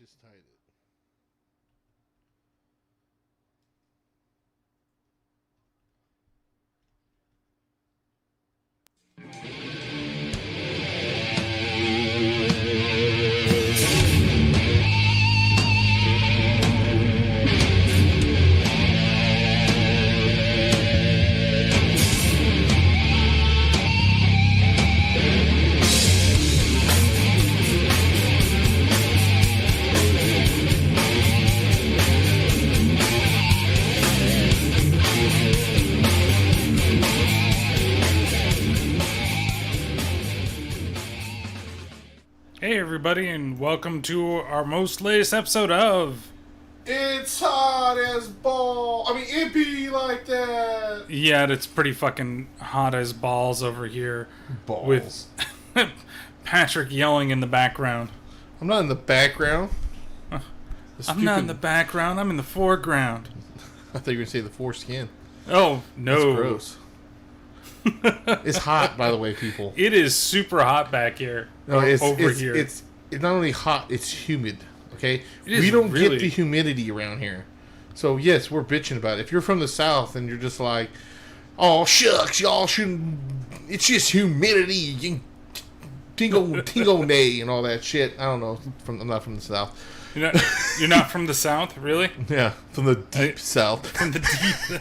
just tied it. Hey everybody, and welcome to our most latest episode of It's hot as ball. I mean, it be like that. Yeah, it's pretty fucking hot as balls over here. Balls. With Patrick yelling in the background. I'm not in the background. I'm not in the background, I'm in the foreground. I thought you were going to say the foreskin. Oh, no. That's gross. It's hot, by the way, people. It is super hot back here. No, here. It's not only hot, it's humid. Okay? We don't get the humidity around here. So, yes, we're bitching about it. If you're from the South and you're just like, oh, shucks, y'all shouldn't... It's just humidity. Tingo nay and all that shit. I don't know. I'm not from the South. You're not from the South, really? Yeah, from the deep South. From the deep...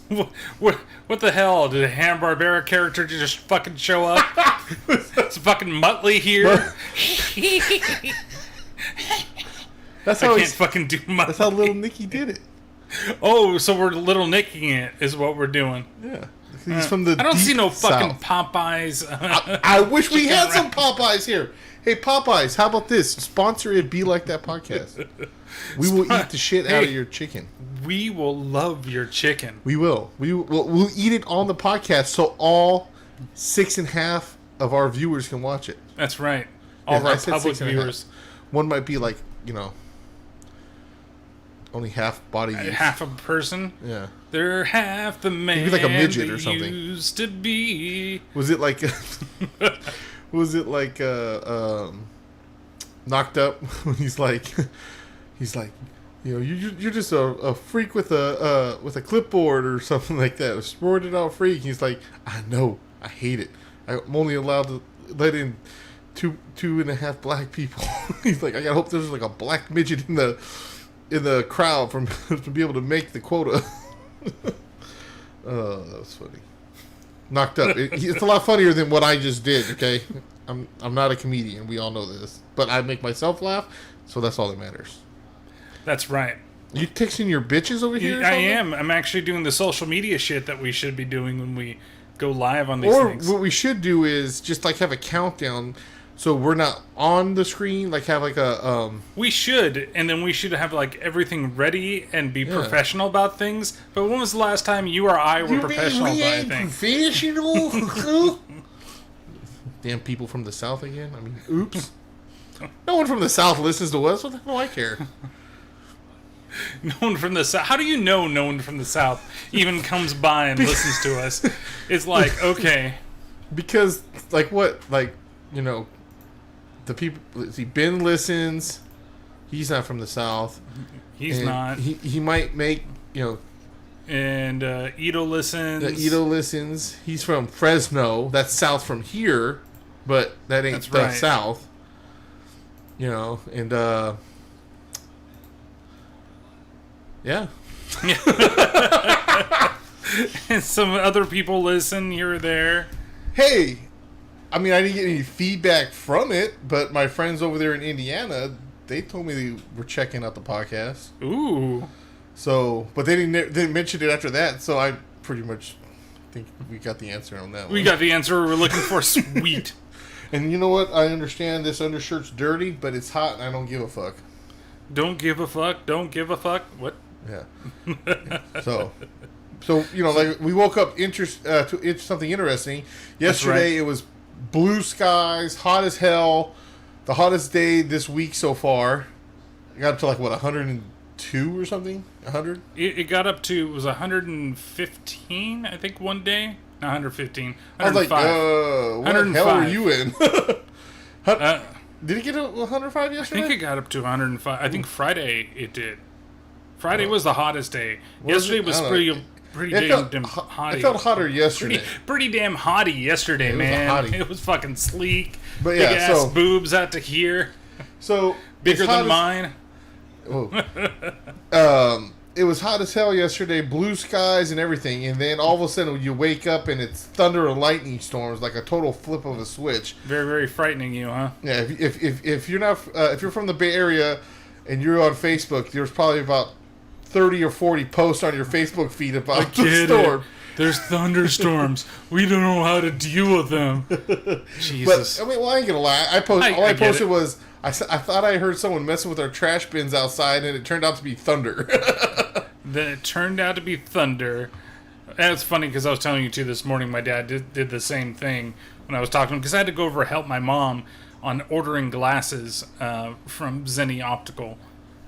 What the hell? Did a Hanna-Barbera character just fucking show up? It's fucking Muttley here. That's how I can't fucking do Muttley. That's how Little Nicky did it. Oh, so we're Little Nicking it is what we're doing. Yeah. He's from the I don't see no South. fucking Popeyes. I wish we had some Popeyes here. Hey, Popeyes, how about this? Sponsor it Be Like That podcast. We will eat the shit out of your chicken. We will love your chicken. We will. We'll eat it on the podcast so all 6.5 of our viewers can watch it. That's right. All of our public viewers. One might be like, only half body use. Half a person? Yeah. They're half the man maybe like a midget or something. Used to be. Was it like... Knocked Up when he's like, you're just a freak with a clipboard or something like that, a sported out freak. He's like, I know, I hate it. I'm only allowed to let in 2.5 black people. He's like, I gotta hope there's like a black midget in the crowd to be able to make the quota. Oh, that was funny. Knocked Up. It's a lot funnier than what I just did. Okay, I'm not a comedian. We all know this, but I make myself laugh, so that's all that matters. That's right. You texting your bitches over here? I am. I'm actually doing the social media shit that we should be doing when we go live on these things. Or what we should do is just like have a countdown, so we're not on the screen. Like have like a. We should, and then we should have like everything ready and be professional about things. But when was the last time you or I were professional about things? Professional? Damn people from the South again. I mean, oops. No one from the South listens to us. What the hell do I care? No one from the South. How do you know no one from the South even comes by and listens to us? It's like, okay. Because, like, what? Like, the people... See, Ben listens. He's not from the South. He's not. He might make, And Ito listens. Ito listens. He's from Fresno. That's south from here, but that ain't the South. And yeah. And some other people listen here or there. Hey, I mean, I didn't get any feedback from it, but my friends over there in Indiana, they told me they were checking out the podcast. Ooh. So, but they didn't mention it after that, so I pretty much think we got the answer on that one. We got the answer we were looking for. Sweet. And you know what? I understand this undershirt's dirty, but it's hot and I don't give a fuck. Don't give a fuck. Don't give a fuck. What? Yeah. So like we woke up to something interesting. Yesterday it was blue skies, hot as hell. The hottest day this week so far. It got up to like what, 102 or something? 100? It got up to, it was 115, I think, one day. Not 115. 105. I was like, what the hell were you in? Did it get 105 yesterday? I think it got up to 105. I think Friday it did. Friday was the hottest day. Yesterday was pretty damn hot. It felt hotter yesterday. Pretty damn hotty yesterday, man. It was fucking sleek. But yeah, big ass boobs out to here. So bigger than mine. It was hot as hell yesterday, blue skies and everything, and then all of a sudden you wake up and it's thunder and lightning storms, like a total flip of a switch. Very, very frightening, you, huh? Yeah. If you're not if you're from the Bay Area and you're on Facebook, there's probably about 30 or 40 posts on your Facebook feed about the storm. There's thunderstorms. We don't know how to deal with them. Jesus. But I mean, I ain't gonna lie. I posted was I thought I heard someone messing with our trash bins outside, and it turned out to be thunder. Then it turned out to be thunder. And it's funny because I was telling you too this morning. My dad did the same thing when I was talking to him because I had to go over and help my mom on ordering glasses from Zenny Optical.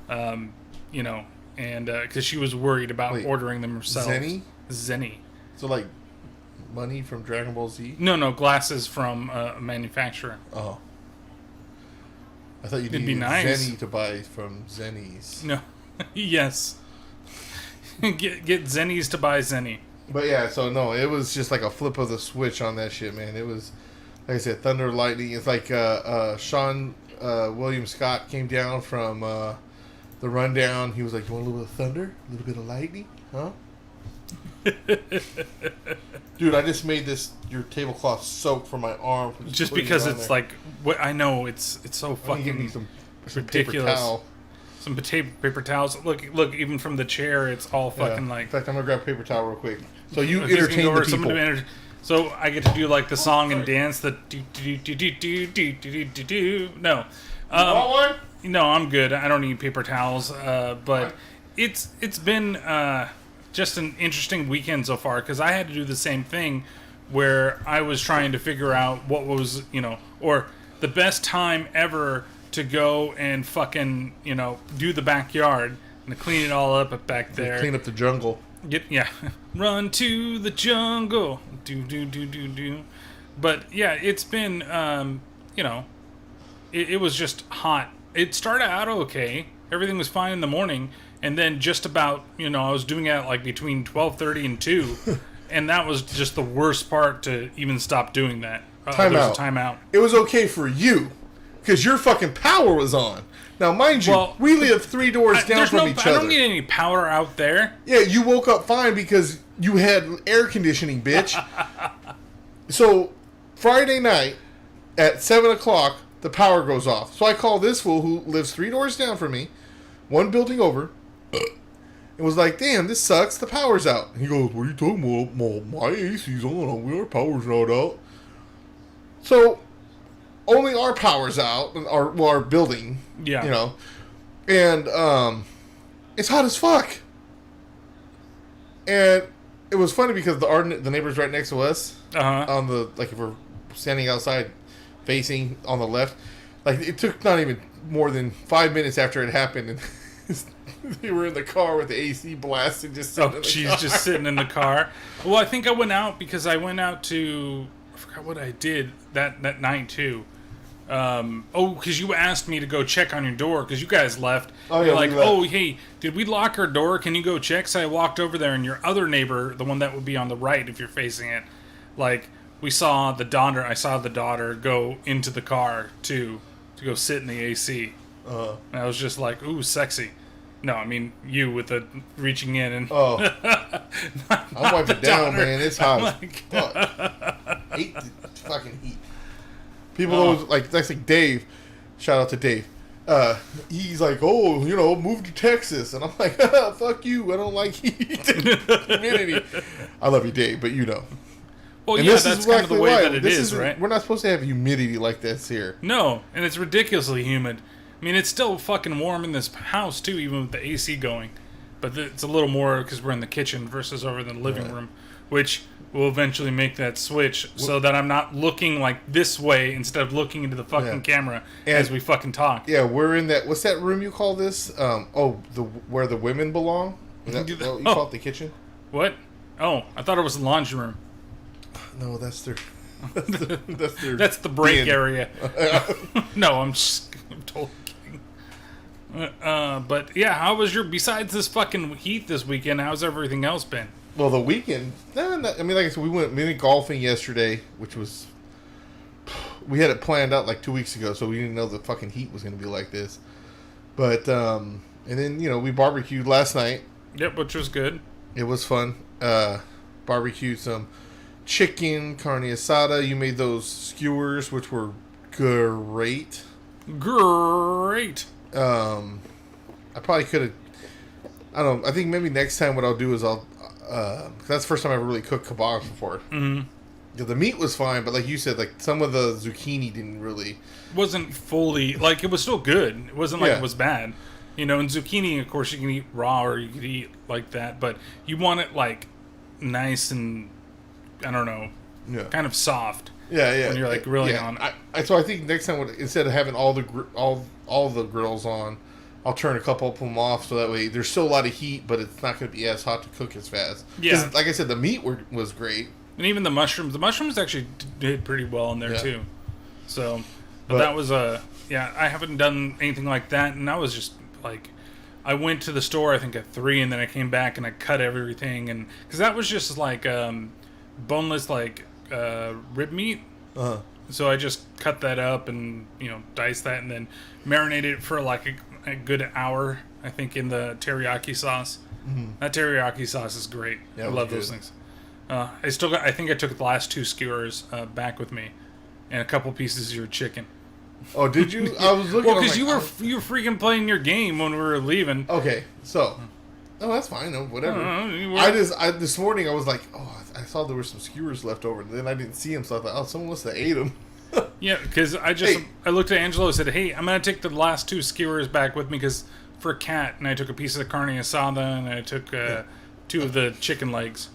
You know, and because she was worried about ordering them herself. Zenny. So like money from Dragon Ball Z? No, glasses from a manufacturer. Oh. I thought you needed Zenny to buy from Zennies. No. Yes. Get Zennies to buy Zenny. But yeah, so no, it was just like a flip of the switch on that shit, man. It was, like I said, thunder, lightning. It's like Sean William Scott came down from the rundown. He was like, "You want a little bit of thunder? A little bit of lightning? Huh?" Dude, I just made your tablecloth soak from my arm. Just because it's there. Like, what I know, it's so fucking give me some ridiculous. Paper towel. Some paper towels. Look! Even from the chair, it's all fucking like. In fact, I'm gonna grab a paper towel real quick. So you entertain the people. So I get to do like the song and dance. The No. You want one? No, I'm good. I don't need paper towels. But it's been just an interesting weekend so far because I had to do the same thing where I was trying to figure out what was, or the best time ever to go and fucking, do the backyard and to clean it all up back there. Clean up the jungle. Yeah. Run to the jungle. Do. But yeah, it's been, it was just hot. It started out okay. Everything was fine in the morning. And then just about, I was doing it like between 12:30 and 2. And that was just the worst part to even stop doing that. Time out. It was okay for you. Because your fucking power was on. Now, mind you, we live 3 doors down from each other. I don't need any power out there. Yeah, you woke up fine because you had air conditioning, bitch. So, Friday night at 7 o'clock, the power goes off. So I call this fool who lives 3 doors down from me, 1 building over, and was like, "Damn, this sucks. The power's out." And he goes, "What are you talking about? My AC's on. Our power's not out." So, only our power's out, our building, and it's hot as fuck. And it was funny because the neighbor's right next to us, on the, like, if we're standing outside facing on the left, like, it took not even more than 5 minutes after it happened, and they were in the car with the AC blasted, just sitting in the car. Well, I think I went out because I went out to, I forgot what I did that night too. Because you asked me to go check on your door because you guys left. Oh, yeah, you're like, oh, hey, did we lock our door? Can you go check? So I walked over there, and your other neighbor, the one that would be on the right if you're facing it, like, I saw the daughter go into the car to go sit in the AC. And I was just like, ooh, sexy. No, I mean, you with the reaching in and... Oh. I'm wiping down, man. It's hot as fuck. Hate the fucking heat. People always, that's like Dave. Shout out to Dave. He's like, oh, move to Texas. And I'm like, fuck you. I don't like heat. Humidity. I love you, Dave, but Well, and yeah, that's kind of the way that it is, right? We're not supposed to have humidity like this here. No, and it's ridiculously humid. I mean, it's still fucking warm in this house, too, even with the AC going. But it's a little more because we're in the kitchen versus over in the living room, which will eventually make that switch so that I'm not looking like this way instead of looking into the fucking camera as we fucking talk. Yeah, we're in that... What's that room you call this? Where the women belong? Is that what you call it, the kitchen? What? Oh, I thought it was the laundry room. No, that's their... That's the break bin. area. No, I'm totally kidding. But yeah, how was besides this fucking heat this weekend, how's everything else been? Well, the weekend, I mean, like I said, we went golfing yesterday, which was, we had it planned out like 2 weeks ago, so we didn't know the fucking heat was going to be like this. But, and then, we barbecued last night. Yep, which was good. It was fun. Barbecued some chicken, carne asada. You made those skewers, which were great. Great. I probably could have, I don't know, I think maybe next time what I'll do is that's the first time I ever really cooked kebabs before. Mm-hmm. Yeah, the meat was fine, but like you said, like some of the zucchini wasn't fully, like, it was still good. It wasn't like it was bad. And zucchini, of course, you can eat raw or you can eat like that, but you want it like nice and, I don't know, kind of soft. Yeah. When you're like grilling on it. So I think next time, instead of having all the grills on, I'll turn a couple of them off so that way there's still a lot of heat, but it's not going to be as hot to cook as fast. Yeah. Like I said, the meat was great. And even the mushrooms actually did pretty well in there too. So, but that was I haven't done anything like that, and I was just like, I went to the store I think at 3, and then I came back and I cut everything, and because that was just like boneless like rib meat. So I just cut that up and diced that and then marinated it for like a good hour, I think, in the teriyaki sauce. Mm-hmm. That teriyaki sauce is great. I love those things. I think I took the last 2 skewers back with me, and a couple pieces of your chicken. Oh, did you? I was looking. Well, because you were freaking playing your game when we were leaving. Okay, so. Oh, that's fine. No, whatever. This morning I was like, I saw there were some skewers left over, and then I didn't see them, so I thought, someone must have ate them. Yeah, because I looked at Angelo and said, hey, I'm going to take the last 2 skewers back with me because for a cat, and I took a piece of the carne asada, and I took 2 of the chicken legs.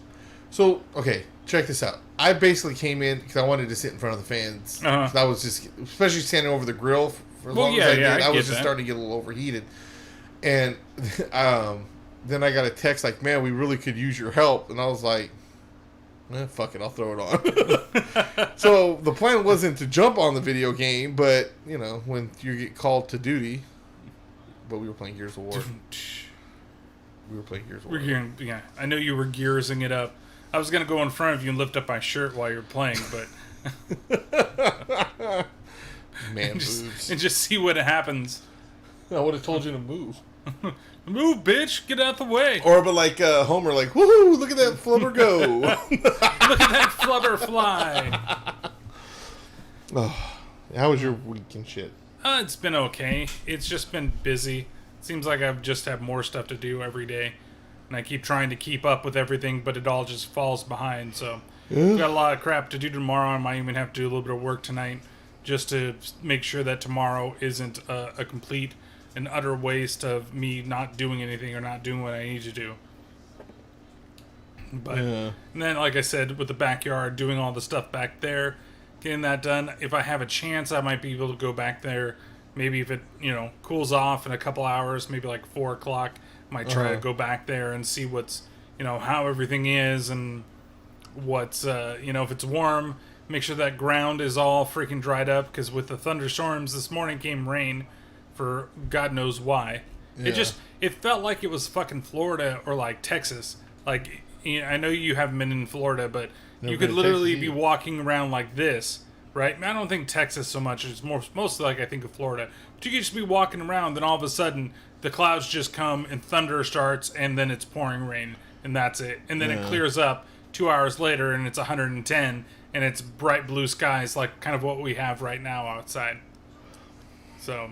So, okay, check this out. I basically came in because I wanted to sit in front of the fans. I was just, especially standing over the grill for as long as I did, I was just starting to get a little overheated. And then I got a text like, man, we really could use your help. And I was like, fuck it, I'll throw it on. So the plan wasn't to jump on the video game, but, when you get called to duty. But we were playing Gears of War. Yeah, I know you were gearsing it up. I was going to go in front of you and lift up my shirt while you were playing, but... Man, boobs. And just see what happens. I would have told you to move. Move, bitch! Get out the way! Or but like Homer, like, woohoo! Look at that flubber go! Look at that flubber fly! Oh, how was your week and shit? It's been okay. It's just been busy. Seems like I've just had more stuff to do every day, and I keep trying to keep up with everything, but it all just falls behind. So, got a lot of crap to do tomorrow. I might even have to do a little bit of work tonight, just to make sure that tomorrow isn't a complete and utter waste of me not doing anything or not doing what I need to do. But and then, like I said, with the backyard, doing all the stuff back there, getting that done. If I have a chance, I might be able to go back there. Maybe if it, cools off in a couple hours, maybe like 4 o'clock, I might try to go back there and see what's, how everything is and what's, if it's warm, make sure that ground is all freaking dried up, because with the thunderstorms this morning came rain for God knows why. Yeah. It felt like it was fucking Florida or like Texas. Like, I know you haven't been in Florida, but you could literally be walking around like this, right? I don't think Texas so much. It's mostly like I think of Florida. But you could just be walking around, then all of a sudden the clouds just come and thunder starts, and then it's pouring rain, and that's it. And then it clears up 2 hours later, and it's 110, and it's bright blue skies, like kind of what we have right now outside. So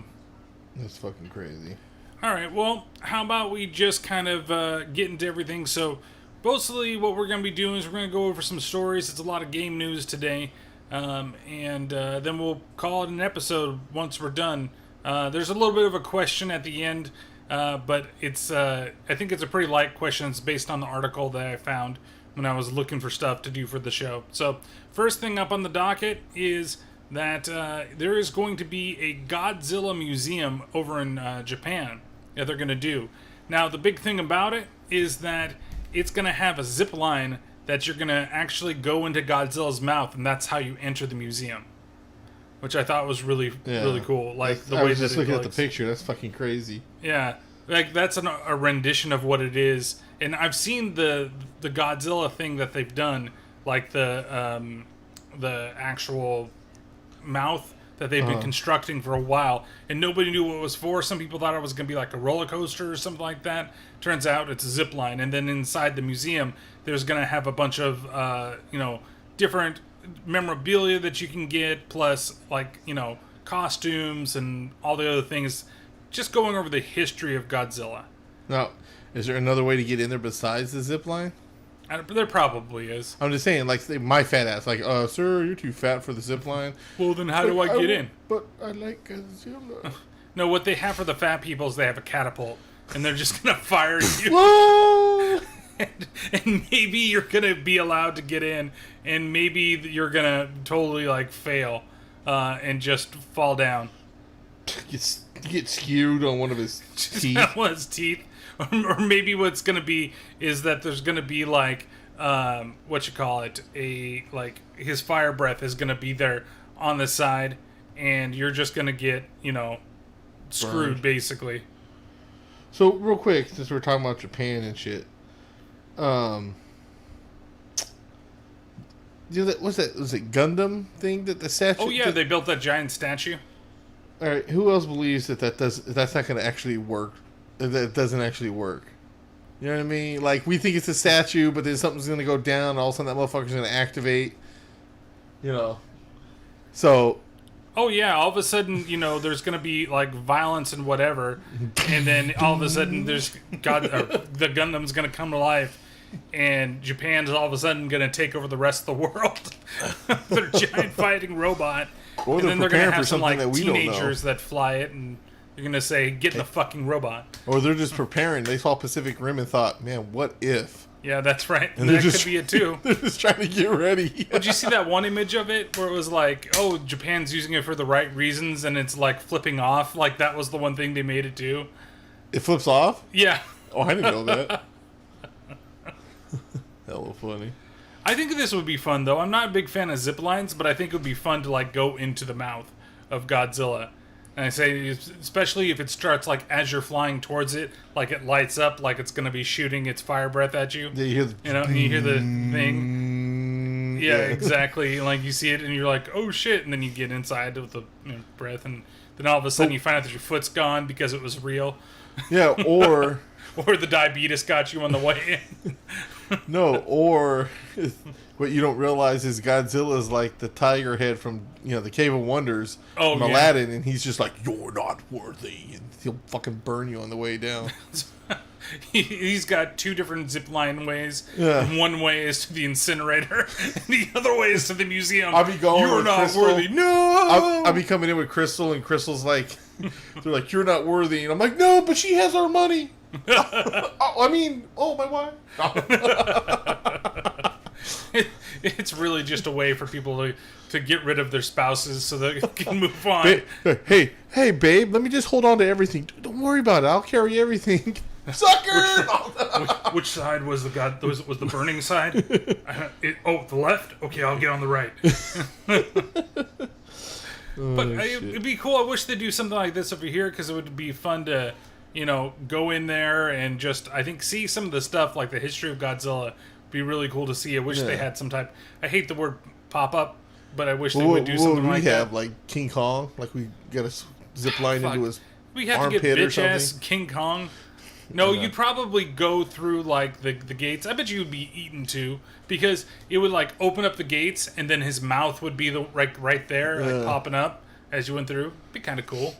that's fucking crazy. All right, well, how about we just kind of get into everything? So mostly what we're going to be doing is we're going to go over some stories. It's a lot of game news today. And then we'll call it an episode once we're done. There's a little bit of a question at the end, but it's I think it's a pretty light question. It's based on the article that I found when I was looking for stuff to do for the show. So first thing up on the docket is that there is going to be a Godzilla museum over in Japan that they're going to do. Now, the big thing about it is that it's going to have a zip line that you're gonna actually go into Godzilla's mouth, and that's how you enter the museum, which I thought was really cool. Like the way I was that just it looking at looks. the picture. That's fucking crazy. Yeah, like that's a rendition of what it is, and I've seen the Godzilla thing that they've done, like the actual mouth that they've been constructing for a while, and nobody knew what it was for. Some people thought it was going to be like a roller coaster or something like that. Turns out it's a zip line, and then inside the museum, there's going to have a bunch of different memorabilia that you can get, plus like costumes and all the other things. Just going over the history of Godzilla. Now, is there another way to get in there besides the zip line? There probably is. I'm just saying, like, my fat ass, like, sir, you're too fat for the zip line. Well, then how do I get in? But I like Godzilla. No, what they have for the fat people is they have a catapult, and they're just gonna fire you. Whoa! and maybe you're gonna be allowed to get in, and maybe you're gonna totally like fail, and just fall down. Get skewed on one of his teeth. One of his teeth. Or maybe what's going to be is that there's going to be like, his fire breath is going to be there on the side, and you're just going to get, screwed, burned. Basically. So, real quick, since we're talking about Japan and shit, was it Gundam thing that the statue? Oh yeah, they built that giant statue. All right, who else believes that's not going to actually work? That it doesn't actually work. You know what I mean? Like, we think it's a statue, but then something's going to go down, and all of a sudden that motherfucker's going to activate. So. Oh, yeah, all of a sudden, there's going to be, like, violence and whatever, and then all of a sudden the Gundam's going to come to life, and Japan's all of a sudden going to take over the rest of the world. They're a giant fighting robot. Or and then they're going to have some, like, that teenagers that fly it, and you're going to say, get in the fucking robot. Or they're just preparing. They saw Pacific Rim and thought, man, what if? Yeah, that's right. And that could be it, too. They're just trying to get ready. Did you see that one image of it where it was like, oh, Japan's using it for the right reasons, and it's, like, flipping off? Like, that was the one thing they made it do. It flips off? Yeah. Oh, I didn't know that. Hella funny. I think this would be fun, though. I'm not a big fan of zip lines, but I think it would be fun to, like, go into the mouth of Godzilla. And I say, especially if it starts, like, as you're flying towards it, like, it lights up like it's going to be shooting its fire breath at you. Yeah, you hear the thing. Yeah, exactly. Like, you see it, and you're like, oh, shit. And then you get inside with the breath, and then all of a sudden you find out that your foot's gone because it was real. Yeah, or... or the diabetes got you on the way in. No, or what you don't realize is Godzilla's like the tiger head from the Cave of Wonders from Aladdin, and he's just like, you're not worthy, and he'll fucking burn you on the way down. He's got two different zip line ways. Yeah. And one way is to the incinerator, and the other way is to the museum. I'll be going. You're with not Crystal. worthy. No. I'll be coming in with Crystal, and Crystal's like, they're like, you're not worthy, and I'm like, no, but she has our money. My wife. It's really just a way for people to get rid of their spouses so they can move on. Hey, babe, let me just hold on to everything. Don't worry about it. I'll carry everything. Sucker! Which side was was the burning side? The left? Okay, I'll get on the right. But it'd be cool. I wish they'd do something like this over here, because it would be fun to, go in there and just, I think, see some of the stuff, like the history of Godzilla. Be really cool to see. I wish they had some type. I hate the word pop-up, but I wish they would do something like that. We have, like, King Kong. Like, we got a zip line into his we have to get bitch-ass King Kong. No, you'd probably go through, like, the gates. I bet you would be eaten, too, because it would, like, open up the gates, and then his mouth would be right there, like, popping up as you went through. Be kind of cool.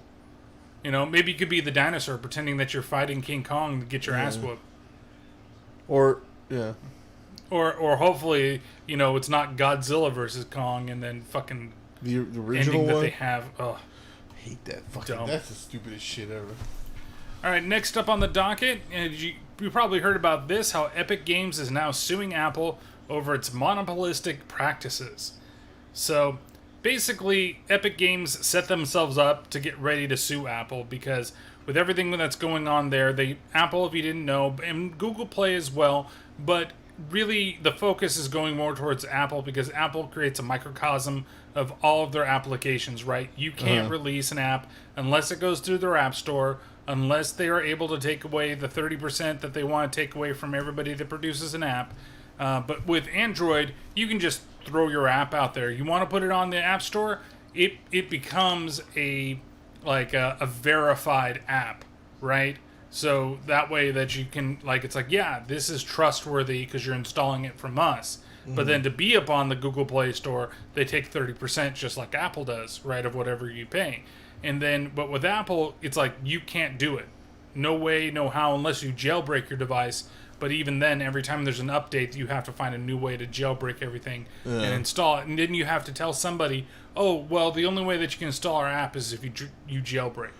Maybe you could be the dinosaur pretending that you're fighting King Kong to get your ass whooped. Or hopefully, it's not Godzilla versus Kong, and then fucking the original ending one that they have. Ugh. I hate that fucking. Dumb. That's the stupidest shit ever. All right, next up on the docket, you probably heard about this, how Epic Games is now suing Apple over its monopolistic practices. So, basically, Epic Games set themselves up to get ready to sue Apple, because with everything that's going on there, Apple, if you didn't know, and Google Play as well, but really the focus is going more towards Apple because Apple creates a microcosm of all of their applications, right? You can't release an app unless it goes through their app store, unless they are able to take away the 30% that they want to take away from everybody that produces an app. But with Android, you can just throw your app out there. You want to put it on the App Store, it becomes a verified app, right? So that way that you can, it's like, yeah, this is trustworthy because you're installing it from us. But then to be up on the Google Play Store, they take 30% just like Apple does, right, of whatever you pay. And then, but with Apple, it's like, you can't do it. No way, no how, unless you jailbreak your device. But even then, every time there's an update, you have to find a new way to jailbreak everything and install it. And then you have to tell somebody, oh, well, the only way that you can install our app is if you jailbreak,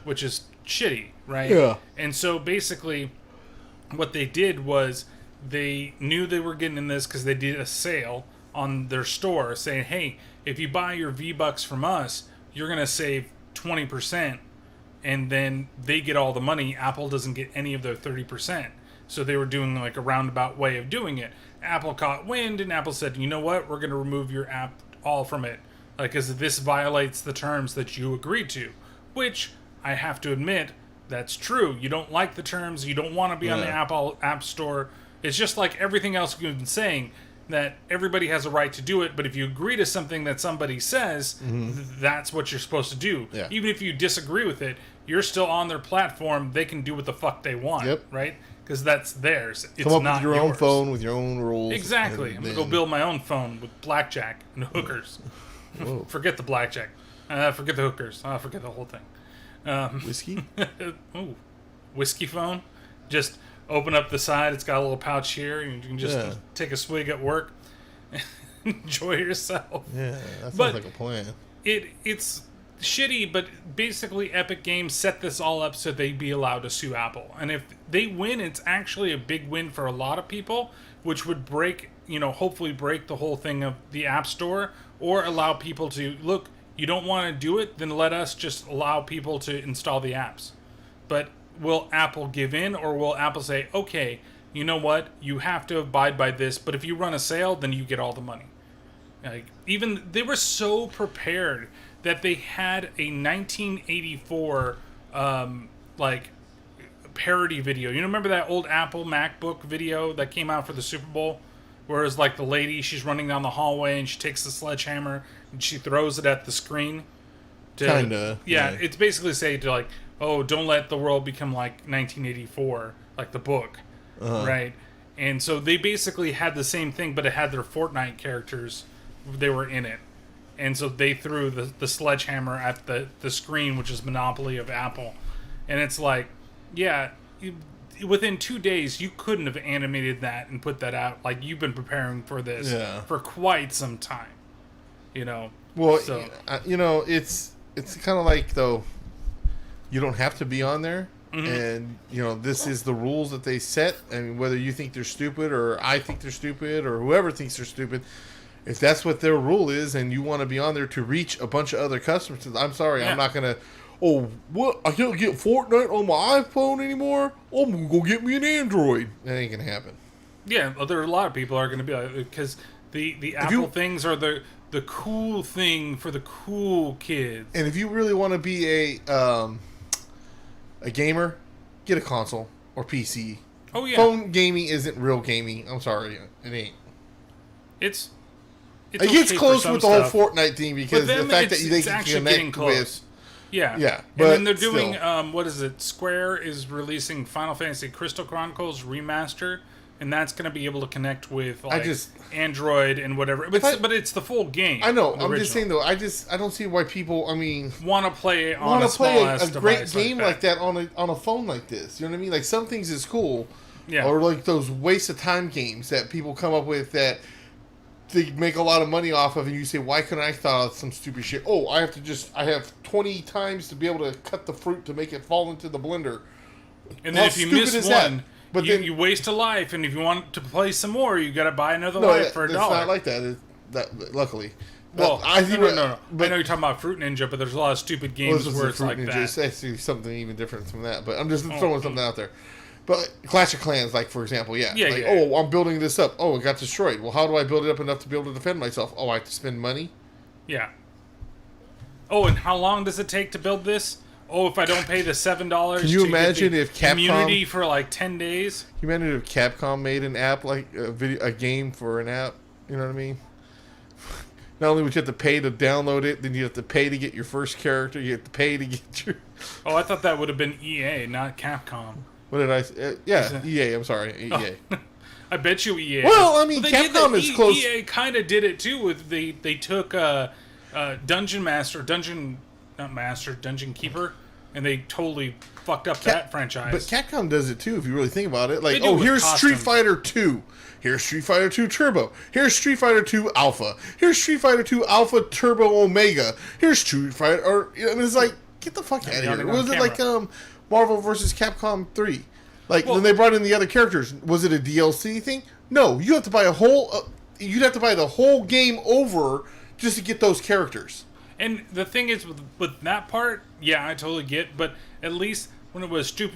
which is shitty, right? Yeah. And so basically, what they did was they knew they were getting in this because they did a sale on their store saying, hey, if you buy your V-Bucks from us, you're going to save 20%, and then they get all the money. Apple doesn't get any of their 30%. So they were doing like a roundabout way of doing it. Apple caught wind, and Apple said, you know what, we're going to remove your app all from it, because this violates the terms that you agreed to, which I have to admit, that's true. You don't like the terms. You don't want to be on the Apple App Store. It's just like everything else you've been saying, that everybody has a right to do it, but if you agree to something that somebody says, that's what you're supposed to do. Yeah. Even if you disagree with it, you're still on their platform. They can do what the fuck they want, right? Because that's theirs. It's Come up not with your yours. own phone with your own rules. Exactly. I'm going to go build my own phone with blackjack and hookers. Forget the blackjack. Forget the hookers. Forget the whole thing. Whiskey? Ooh. Whiskey phone? Just open up the side. It's got a little pouch here. And you can just take a swig at work. Enjoy yourself. Yeah, that sounds like a plan. It's shitty, but basically Epic Games set this all up so they'd be allowed to sue Apple. And if they win, it's actually a big win for a lot of people, which would hopefully break the whole thing of the App Store, or allow people to, look, you don't want to do it, then let us just allow people to install the apps. But will Apple give in, or will Apple say, okay, you know what, you have to abide by this, but if you run a sale, then you get all the money. Even they were so prepared that they had a 1984 parody video. You remember that old Apple MacBook video that came out for the Super Bowl, where it's like the lady, she's running down the hallway and she takes the sledgehammer and she throws it at the screen. Kinda. Yeah, it's basically saying to like, oh, don't let the world become like 1984, like the book, right? And so they basically had the same thing, but it had their Fortnite characters. They were in it. And so they threw the sledgehammer at the screen, which is Monopoly of Apple. And it's like, yeah, within 2 days, you couldn't have animated that and put that out. Like, you've been preparing for this for quite some time. Well, so. It's kind of like, though, you don't have to be on there. And, this is the rules that they set. I mean, whether you think they're stupid or I think they're stupid or whoever thinks they're stupid, if that's what their rule is and you want to be on there to reach a bunch of other customers, I'm sorry, I'm not going to, what? I can't get Fortnite on my iPhone anymore? I'm going to go get me an Android. That ain't going to happen. Yeah, well, there are a lot of people are going to be like, because the Apple things are the cool thing for the cool kids. And if you really want to be a gamer, get a console or PC. Oh, yeah. Phone gaming isn't real gaming. I'm sorry. It ain't. It gets okay close with the whole Fortnite thing because the fact that they can connect with. Yeah. Yeah. But and then they're doing, what is it? Square is releasing Final Fantasy Crystal Chronicles Remaster, and that's going to be able to connect with Android and whatever. But it's the full game. I know. I'm just saying, though, I don't see why people, want to play on a small-ass a great game like that on a phone like this. You know what I mean? Like, some things is cool. Yeah. Or like those waste of time games that people come up with that they make a lot of money off of, and you say, why couldn't I thought of some stupid shit? Oh, I have 20 times to be able to cut the fruit to make it fall into the blender. And then if you miss one, but then you waste a life, and if you want to play some more, you got to buy another life for $1. It's not like that. Luckily. Well, no. I know you're talking about Fruit Ninja, but there's a lot of stupid games where it's like Ninja. that. It's actually something even different from that, but I'm just throwing something out there. But Clash of Clans, like, for example, Yeah, oh, I'm building this up. Oh, it got destroyed. Well, how do I build it up enough to be able to defend myself? Oh, I have to spend money? Yeah. Oh, and how long does it take to build this? Oh, if I don't pay the $7, can you imagine if Capcom community for like 10 days? Can you imagine if Capcom made an app like a game for an app? You know what I mean? Not only would you have to pay to download it, then you have to pay to get your first character. You have to pay to get your. Oh, I thought that would have been EA, not Capcom. What did I say? Yeah, EA. I'm sorry, EA. Oh. I bet you EA. Well, I mean, Capcom is close. EA kind of did it too. With they took Dungeon Keeper, and they totally fucked up that franchise. But Capcom does it too, if you really think about it. Like, here's costumes. Street Fighter 2. Here's Street Fighter 2 Turbo. Here's Street Fighter 2 Alpha. Here's Street Fighter 2 Alpha Turbo Omega. Here's Street Fighter. Or I mean, it's like, get the fuck out of here. Was it like Marvel vs. Capcom 3? Like, when they brought in the other characters, was it a DLC thing? No, you have to buy a whole. You'd have to buy the whole game over just to get those characters. And the thing is, with that part, yeah, I totally get. But at least when it was Street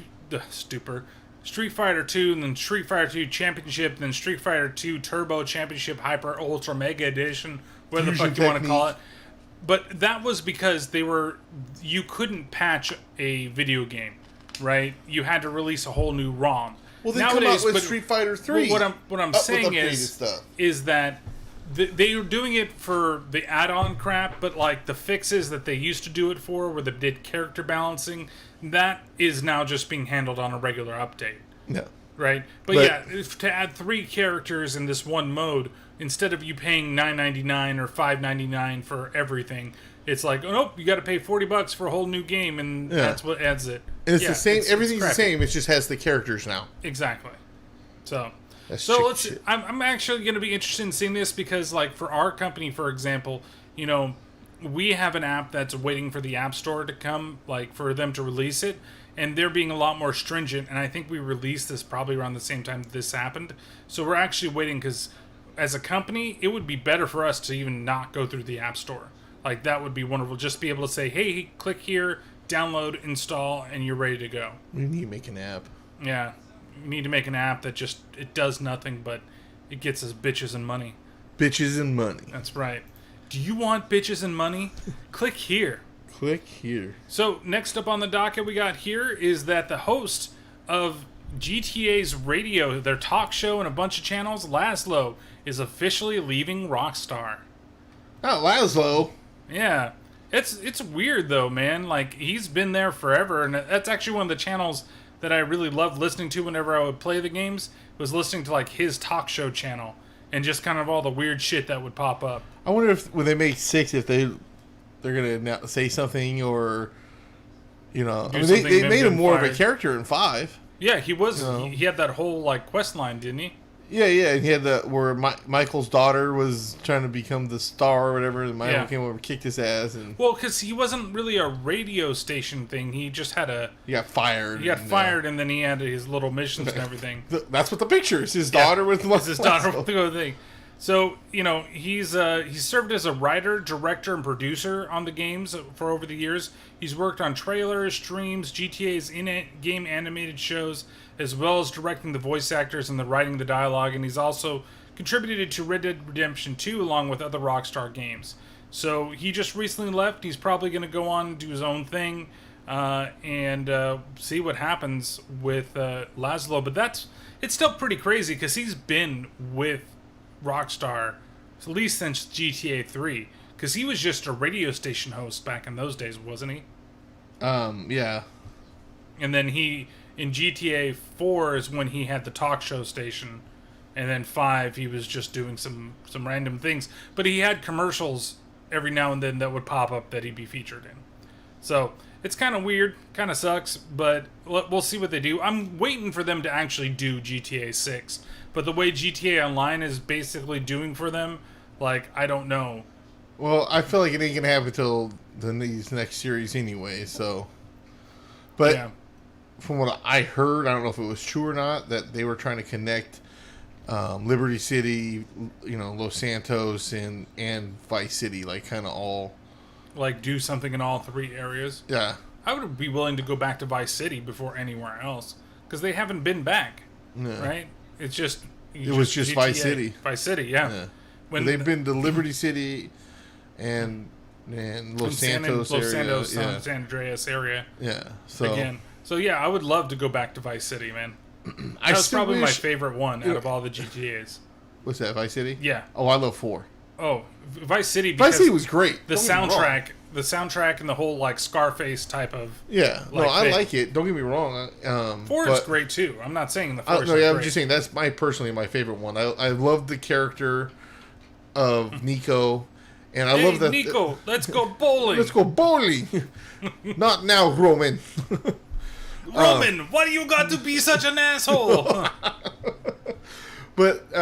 Fighter 2, and then Street Fighter 2 Championship, then Street Fighter 2 Turbo Championship Hyper Ultra Mega Edition, whatever the fuck you want to call it. But that was because you couldn't patch a video game, right? You had to release a whole new ROM. Well, then come out with Street Fighter 3. What I'm saying is that they were doing it for the add-on crap, but like the fixes that they used to do it for, where they did character balancing, that is now just being handled on a regular update. No. Right? But yeah, to add 3 characters in this one mode, instead of you paying $9.99 or $5.99 for everything, it's like, oh nope, you got to pay $40 for a whole new game, and that's what adds it. And it's the same. Everything's the same. It just has the characters now. Exactly. So let's. I'm actually going to be interested in seeing this because, like, for our company, for example, you know, we have an app that's waiting for the App Store to come, like, for them to release it, and they're being a lot more stringent. And I think we released this probably around the same time this happened. So we're actually waiting because, as a company, it would be better for us to even not go through the App Store. Like, that would be wonderful. Just be able to say, hey, click here, download, install, and you're ready to go. We need to make an app. Yeah. We need to make an app that just, it does nothing, but it gets us bitches and money. Bitches and money. That's right. Do you want bitches and money? Click here. Click here. So, next up on the docket we got here is that the host of GTA's radio, their talk show and a bunch of channels, Lazlo, is officially leaving Rockstar. Oh, Lazlo. Yeah. It's weird, though, man. Like, he's been there forever, and that's actually one of the channels that I really loved listening to whenever I would play the games, was listening to, like, his talk show channel, and just kind of all the weird shit that would pop up. I wonder if, when they make 6, if they're going to say something, or, you know... I mean, they made him more of a character in 5. Yeah, he was... You know? He had that whole, like, quest line, didn't he? Yeah, and he had where Michael's daughter was trying to become the star or whatever, and Michael came over and kicked his ass. And well, because he wasn't really a radio station thing. He just had a... He got fired. He got fired, and then he had his little missions and everything. That's what the picture is. His daughter with his daughter with the thing. So, you know, he's served as a writer, director, and producer on the games for over the years. He's worked on trailers, streams, GTA's in-game animated shows, as well as directing the voice actors and writing the dialogue, and he's also contributed to Red Dead Redemption 2 along with other Rockstar games. So he just recently left. He's probably going to go on and do his own thing and see what happens with Lazlo. But it's still pretty crazy because he's been with Rockstar at least since GTA 3, because he was just a radio station host back in those days, wasn't he? Yeah. And then in GTA 4 is when he had the talk show station, and then 5 he was just doing some random things, but he had commercials every now and then that would pop up that he'd be featured in. So it's kind of weird, kind of sucks, but we'll see what they do. I'm waiting for them to actually do GTA 6, but the way GTA Online is basically doing for them, like, I don't know. Well, I feel like it ain't gonna happen until these next series anyway. So, but yeah. From what I heard, I don't know if it was true or not, that they were trying to connect Liberty City, you know, Los Santos, and Vice City, like kind of all, like, do something in all 3 areas. Yeah, I would be willing to go back to Vice City before anywhere else. because they haven't been back, Yeah. right? It's just It was just GTA, Vice City. Vice City, yeah. Yeah. When They've been to Liberty City and Los Santos area. San Andreas area. Yeah. So again. So yeah, I would love to go back to Vice City, man. I That was probably my wish, favorite one out of all the GTAs. What's that? Vice City? Yeah. Oh, I love 4. Oh, Vice City. Because Vice City was great. The Don't get me wrong. soundtrack, and the whole like Scarface type of. Yeah. No, like, I thing. like it. Don't get me wrong. 4 is great too. I'm not saying the 4 is no, not yeah, I'm great. just saying that's personally my favorite one. I love the character of Nico, and I love that. Nico, let's go bowling. Let's go bowling. Not now, Roman. Roman, why do you got to be such an asshole? But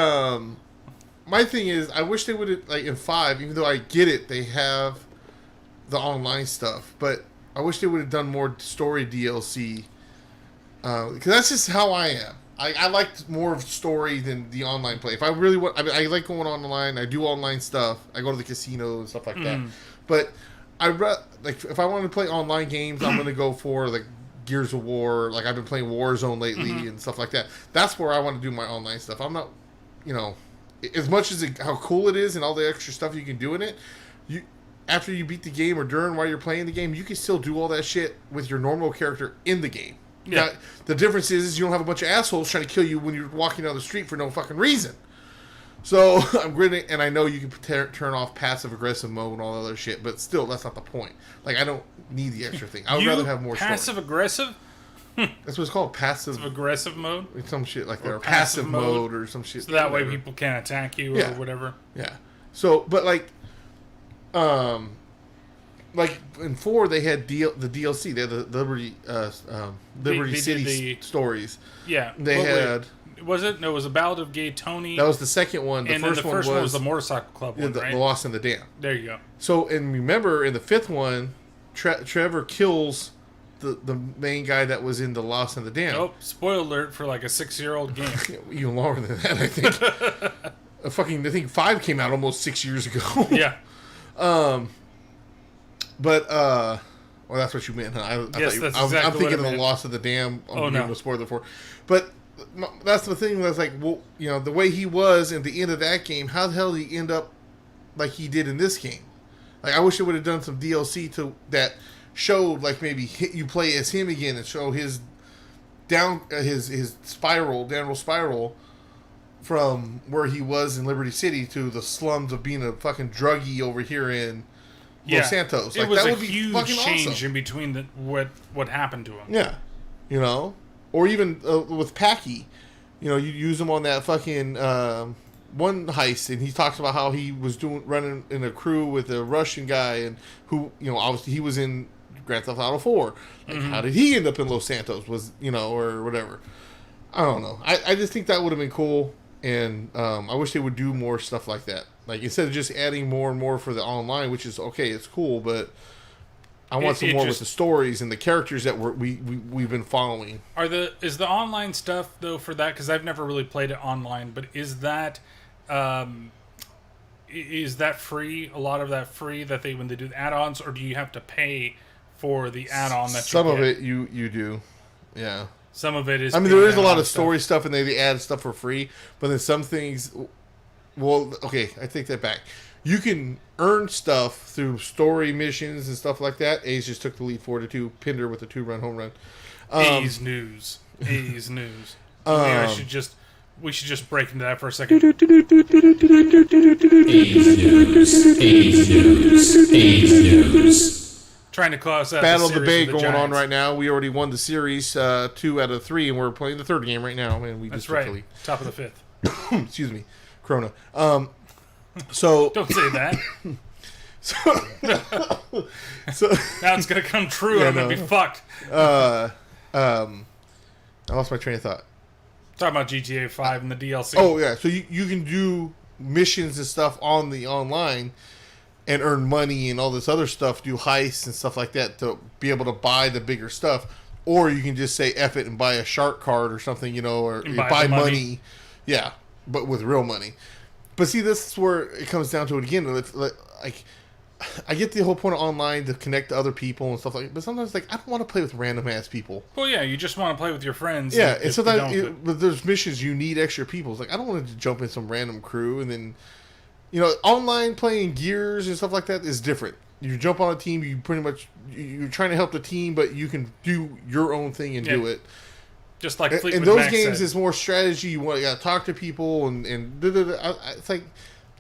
my thing is, I wish they would have, like in 5, even though I get it, they have the online stuff, but I wish they would have done more story DLC. Because that's just how I am. I like more of story than the online play. If I really want, I mean, I like going online. I do online stuff. I go to the casino and stuff like that. But like if I want to play online games, I'm going to go for like Gears of War. Like I've been playing Warzone lately and stuff like that. That's where I want to do my online stuff. I'm not, as much as how cool it is and all the extra stuff you can do in it. After you beat the game or during while you're playing the game, you can still do all that shit with your normal character in the game. Yeah. Now, the difference is you don't have a bunch of assholes trying to kill you when you're walking down the street for no fucking reason. So I'm gritting, and I know you can turn off passive aggressive mode and all that other shit, but still, that's not the point. Like I don't need the extra thing. I would rather have more passive story. aggressive. That's what it's called, passive aggressive mode. Some shit like that, or passive passive mode or some shit. So that way people can't attack you or whatever. Yeah. So, but like in 4 they had the DLC. They had the Liberty City stories. Yeah. They had. Was it? No, it was a Ballad of Gay Tony. That was the second one. The first one was the Motorcycle Club one, right? The Lost in the Dam. There you go. So, and remember, in the 5th one, Trevor kills the main guy that was in the Lost in the Dam. Oh, spoiler alert for like a 6-year-old game. Even longer than that, I think. I think 5 came out almost 6 years ago. Yeah. But well, that's what you meant. Huh? I'm thinking of the Lost of the Dam. No, spoiler for. But that's the thing. That's like, well, the way he was at the end of that game. How the hell did he end up like he did in this game? Like, I wish they would have done some DLC to that showed like maybe you play as him again and show his his downward spiral from where he was in Liberty City to the slums of being a fucking druggie over here in Los Santos. Like, it was that a would be huge change awesome. in between what happened to him. Yeah, or even with Packy, you use him on that fucking one heist, and he talks about how he was running in a crew with a Russian guy, and who obviously he was in Grand Theft Auto 4. Like, how did he end up in Los Santos? Or whatever. I don't know. I just think that would have been cool, and I wish they would do more stuff like that. Like, instead of just adding more and more for the online, which is okay, it's cool, but I want some more with the stories and the characters that we've been following. Is the online stuff though for that? Because I've never really played it online, but is that free? A lot of that free that when they do the add-ons, or do you have to pay for the add-on? Some of it you do, yeah. Some of it is. I mean, there is a lot of story stuff, and they add stuff for free. But then some things, well, okay, I take that back. You can earn stuff through story missions and stuff like that. A's just took the lead 4-2, pinned her with a 2-run home run. A's news. A's news. We should just break into that for a second. A's news. Trying to close out Battle of the Bay of going Giants on right now. We already won the series 2 out of 3, and we're playing the 3rd game right now. And we That's right. Top of the 5th. Excuse me, Corona. So don't say that. so now it's gonna come true. And I'm gonna be fucked. I lost my train of thought. Talking about GTA 5 and the DLC. Oh yeah, so you can do missions and stuff on the online and earn money and all this other stuff, do heists and stuff like that to be able to buy the bigger stuff. Or you can just say F it and buy a shark card or something, or buy money. Yeah, but with real money. But see, this is where it comes down to it again. Like, I get the whole point of online to connect to other people and stuff like that, but sometimes, like, I don't want to play with random-ass people. Well, yeah, you just want to play with your friends. Yeah, and sometimes but there's missions you need extra people. It's like, I don't want to jump in some random crew and then, online playing Gears and stuff like that is different. You jump on a team, you pretty much, you're trying to help the team, but you can do your own thing and do it. Just like Fleetwood Mac. And those games is more strategy. You got to talk to people and it's like,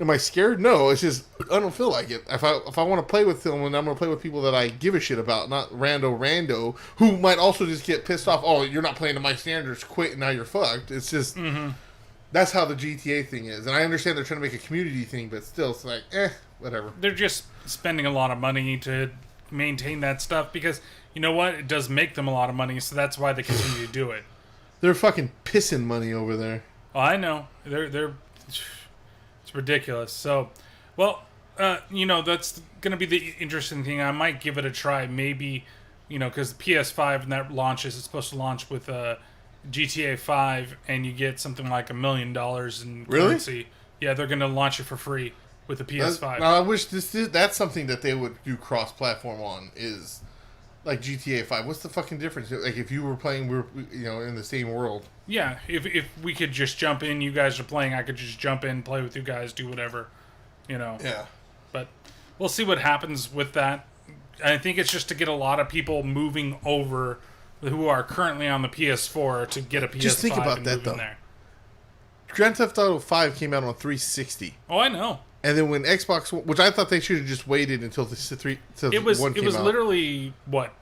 am I scared? No, it's just I don't feel like it. If I want to play with them, and I'm going to play with people that I give a shit about, not rando who might also just get pissed off. Oh, you're not playing to my standards. Quit, and now you're fucked. It's just that's how the GTA thing is, and I understand they're trying to make a community thing, but still, it's like whatever. They're just spending a lot of money to maintain that stuff because you know what? It does make them a lot of money, so that's why they continue to do it. They're fucking pissing money over there. Oh, I know. They're. It's ridiculous. So, well, that's going to be the interesting thing. I might give it a try. Maybe, because the PS5 and that launches, it's supposed to launch with GTA 5, and you get something like $1 million in currency. Yeah, they're going to launch it for free with the PS5. Now, I wish that's something that they would do cross-platform on is like GTA 5. What's the fucking difference? Like if you were playing, in the same world. Yeah, if we could just jump in, you guys are playing, I could just jump in, play with you guys, do whatever, Yeah. But we'll see what happens with that. I think it's just to get a lot of people moving over who are currently on the PS4 to get a PS5. Just think about that, though. There. Grand Theft Auto 5 came out on 360. Oh, I know. And then when Xbox, which I thought they should have just waited until the it was literally what,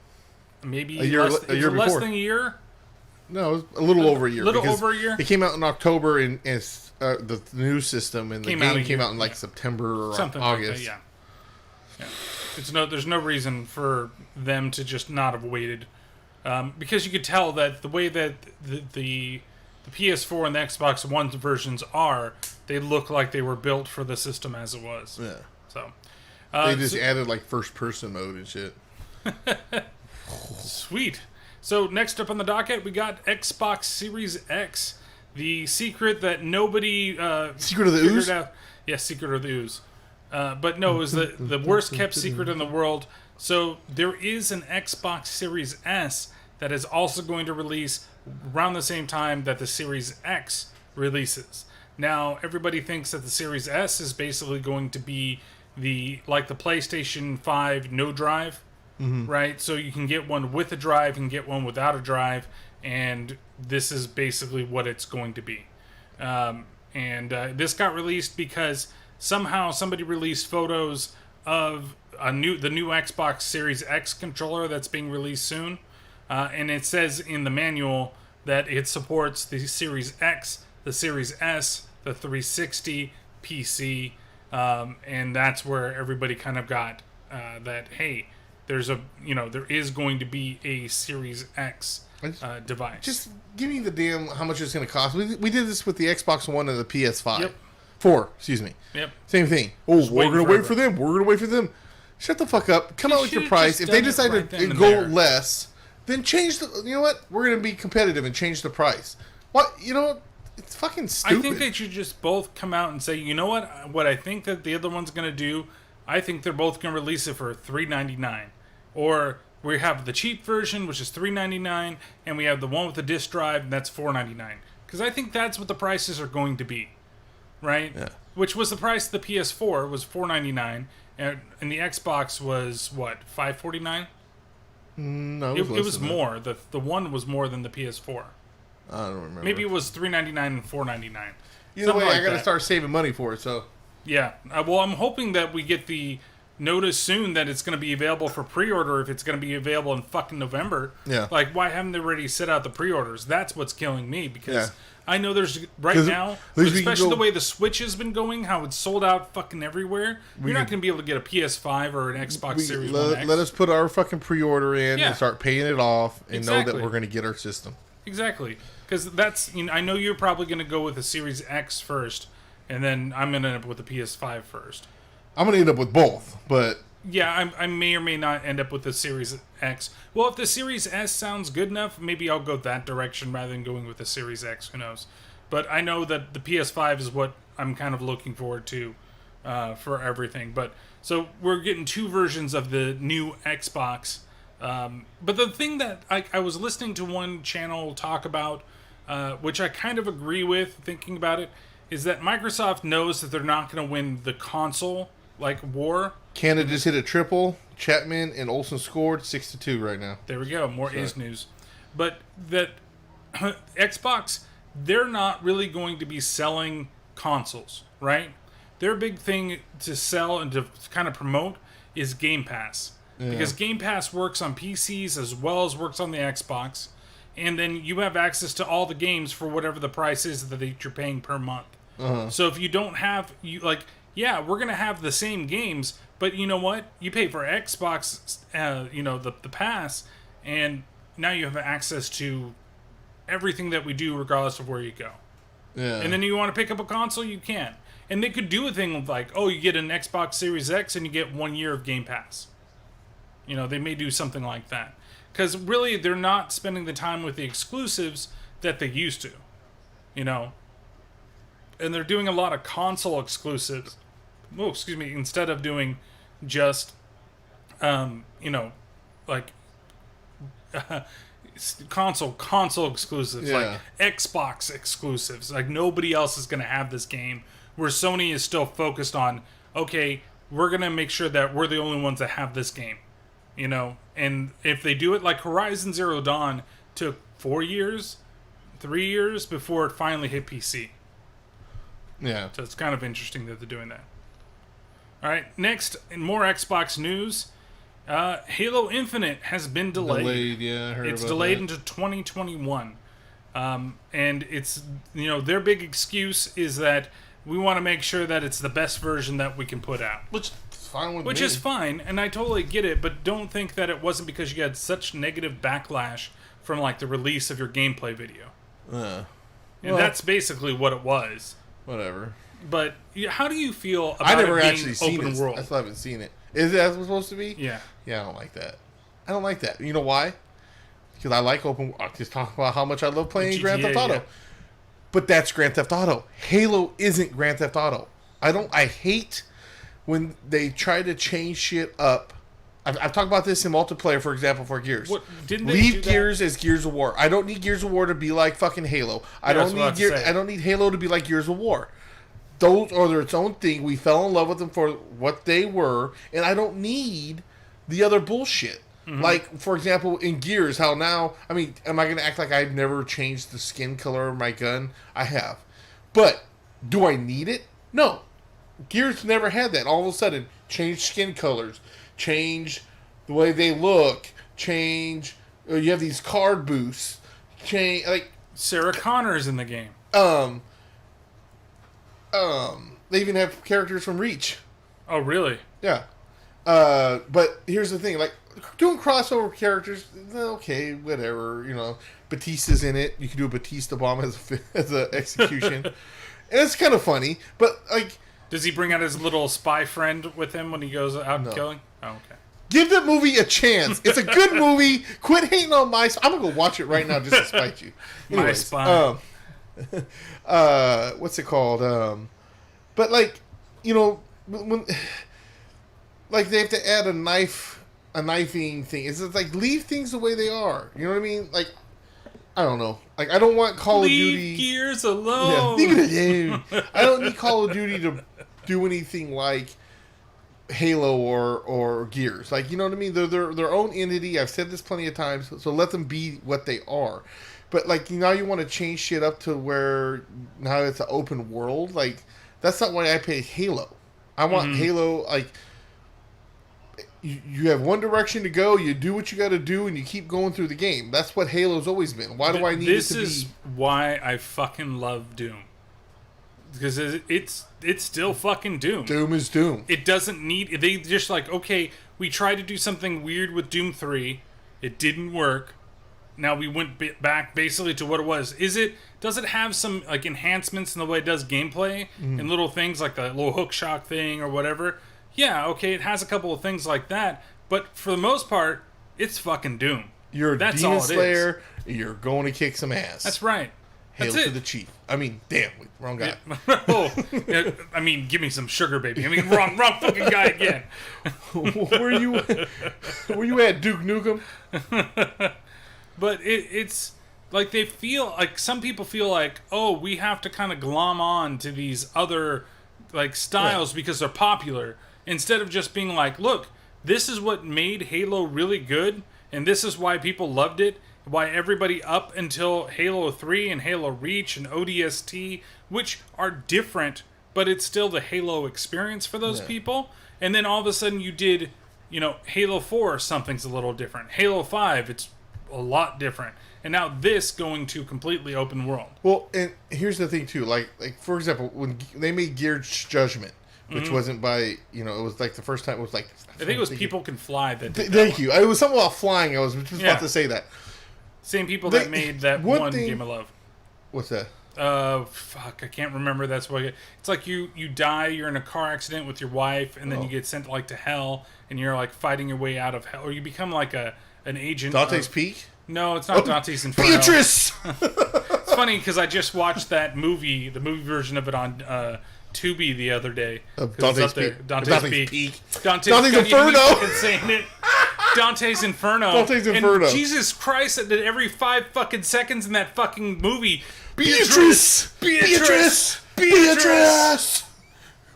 maybe a year before. Less than a year. No, it was a little over a year. Over a year. It came out in October, and the new system and the game came out in like September or something August. Like that, yeah. There's no reason for them to just not have waited, because you could tell that the way that the PS4 and the Xbox One versions are, they look like they were built for the system as it was. Yeah. So they just added like first person mode and shit. Sweet. So next up on the docket, we got Xbox Series X, the secret that nobody secret of the ooze. Out. Yeah, secret of the ooze. But no, it was the worst kept secret in the world. So there is an Xbox Series S that is also going to release around the same time that the Series X releases. Now, everybody thinks that the Series S is basically going to be the PlayStation 5 no drive, right? So you can get one with a drive, you can get one without a drive, and this is basically what it's going to be. This got released because somehow somebody released photos of the new Xbox Series X controller that's being released soon, and it says in the manual that it supports the Series X, the Series S, the 360, PC, and that's where everybody kind of got that. Hey, there is going to be a Series X device. Just give me the damn how much it's going to cost. We did this with the Xbox One and the PS5. Yep. 4, excuse me. Yep. Same thing. Oh, we're going to wait for them. We're going to wait for them. Shut the fuck up. Come out with your price. If they decide to go less, then change the... You know what? We're going to be competitive and change the price. What? You know what? It's fucking stupid. I think they should just both come out and say, you know what I think that the other one's going to do, I think they're both going to release it for $3.99. Or we have the cheap version, which is $3.99, and we have the one with the disc drive, and that's $4.99. Because I think that's what the prices are going to be. Right? Yeah. Which was the price of the PS4, was $4.99, and the Xbox was, what, $5.49? No, it was more. The one was more than the PS4. I don't remember. Maybe it was $3.99 and $4.99. Either way, I got to start saving money for it, so... Yeah. Well, I'm hoping that we get the notice soon that it's going to be available for pre-order if it's going to be available in fucking November. Yeah. Like, why haven't they already set out the pre-orders? That's what's killing me, because... Yeah. I know there's now, especially the way the Switch has been going, how it's sold out fucking everywhere. You're not going to be able to get a PS5 or an Xbox Series One X. Let us put our fucking pre-order in and start paying it off and know that we're going to get our system. Exactly. Because that's, I know you're probably going to go with the Series X first, and then I'm going to end up with the PS5 first. I'm going to end up with both, but... Yeah, I may or may not end up with the Series X. Well, if the Series S sounds good enough, maybe I'll go that direction rather than going with the Series X. Who knows? But I know that the PS5 is what I'm kind of looking forward to for everything. But so we're getting 2 versions of the new Xbox. But the thing that I was listening to one channel talk about, which I kind of agree with, thinking about it, is that Microsoft knows that they're not going to win the console war. Canada just hit a triple. Chapman and Olsen scored 6-2 right now. There we go. More is news. But that Xbox, they're not really going to be selling consoles, right? Their big thing to sell and to kind of promote is Game Pass. Yeah. Because Game Pass works on PCs as well as works on the Xbox. And then you have access to all the games for whatever the price is that you're paying per month. Uh-huh. So if you don't have... we're going to have the same games, but you know what? You pay for Xbox, the pass, and now you have access to everything that we do regardless of where you go. Yeah. And then you want to pick up a console, you can. And they could do a thing like, you get an Xbox Series X and you get 1 year of Game Pass. They may do something like that. Because really, they're not spending the time with the exclusives that they used to. And they're doing a lot of console exclusives. Oh, excuse me. Instead of doing just, console exclusives, like Xbox exclusives. Like nobody else is going to have this game. Where Sony is still focused on, okay, we're going to make sure that we're the only ones that have this game. And if they do it like Horizon Zero Dawn took 4 years, 3 years before it finally hit PC. Yeah. So it's kind of interesting that they're doing that. All right, next, in more Xbox news, Halo Infinite has been delayed. Yeah, I heard it's about delayed that. into 2021. And it's, their big excuse is that we want to make sure that it's the best version that we can put out. Which is fine with me. Which is fine, and I totally get it, but don't think that it wasn't because you had such negative backlash from, the release of your gameplay video. And that's basically what it was. Whatever. But how do you feel about I never it being actually seen open it. world? I still haven't seen it. Is it as it's supposed to be? Yeah. Yeah, I don't like that. I don't like that. You know why? Because I like open... I just talk about how much I love playing GTA, Grand Theft Auto. Yeah. But that's Grand Theft Auto. Halo isn't Grand Theft Auto. I hate when they try to change shit up. I've talked about this in multiplayer, for example, for Gears. Leave Gears as Gears of War. I don't need Gears of War to be like fucking Halo. I don't need Halo to be like Gears of War. Those are its own thing. We fell in love with them for what they were, and I don't need the other bullshit. Mm-hmm. Like, for example, in Gears, how now... I mean, am I going to act like I've never changed the skin color of my gun? I have. But, do I need it? No. Gears never had that. All of a sudden, change skin colors, change the way they look, change... You have these card boosts, change... Sarah Connor's in the game. They even have characters from Reach. Oh, really? Yeah. But here's the thing, doing crossover characters, okay, whatever, Batista's in it. You can do a Batista bomb as a execution. And it's kind of funny, but, Does he bring out his little spy friend with him when he goes out killing? Oh, okay. Give that movie a chance. It's a good movie. Quit hating on my... I'm going to go watch it right now just to spite you. Anyways, My spy. What's it called? But, when... they have to add a knifing thing. It's just leave things the way they are. You know what I mean? I don't know. I don't want Call of Duty... Leave Gears alone! Yeah, leave it alone. I don't need Call of Duty to do anything like Halo or Gears. You know what I mean? They're their own entity. I've said this plenty of times, so let them be what they are. But, now you want to change shit up to where now it's an open world. That's not why I play Halo. I want Halo, you have one direction to go, you do what you got to do, and you keep going through the game. That's what Halo's always been. Why do I need it to be... This is why I fucking love Doom. Because it's still fucking Doom. Doom is Doom. It doesn't need... They just okay, we tried to do something weird with Doom 3. It didn't work. Now we went back basically to what it was. Does it have some enhancements in the way it does gameplay and little things like the little hook shock thing or whatever? Yeah, okay, it has a couple of things like that, but for the most part, it's fucking Doom. You're a Demon Slayer, you're going to kick some ass. That's right. Hail That's to it. the chief. I mean, damn, wrong guy. Oh, yeah, I mean, give me some sugar, baby. I mean, wrong fucking guy again. Where you at, Duke Nukem? But it's like they feel like some people feel like, oh, we have to kind of glom on to these other like styles because they're popular, instead of just being like, look, this is what made Halo really good, and this is why people loved it. Why everybody up until Halo 3 and Halo Reach and ODST, which are different, but it's still the Halo experience for those people. And then all of a sudden you did, Halo 4, something's a little different. Halo 5, it's a lot different. And now this going to completely open world. Well, and here's the thing too. Like for example, when they made Geared Judgment, which wasn't by, it was like the first time it was like... I think it was People Can Fly that did Thank you. It was something about flying. I was just about to say that. Same people that made that one Game of Love. What's that? Fuck, I can't remember. That's what it's like. You die. You're in a car accident with your wife, and then you get sent like to hell, and you're like fighting your way out of hell, or you become like an agent. Dante's Peak? No, it's not Dante's Inferno. Beatrice. It's funny because I just watched that movie, the movie version of it on Tubi the other day. Dante's Peak. Dante's Peak. Dante's Inferno. Saying it. Dante's Inferno. Dante's Inferno. And Jesus Christ, that every 5 fucking seconds in that fucking movie. Beatrice!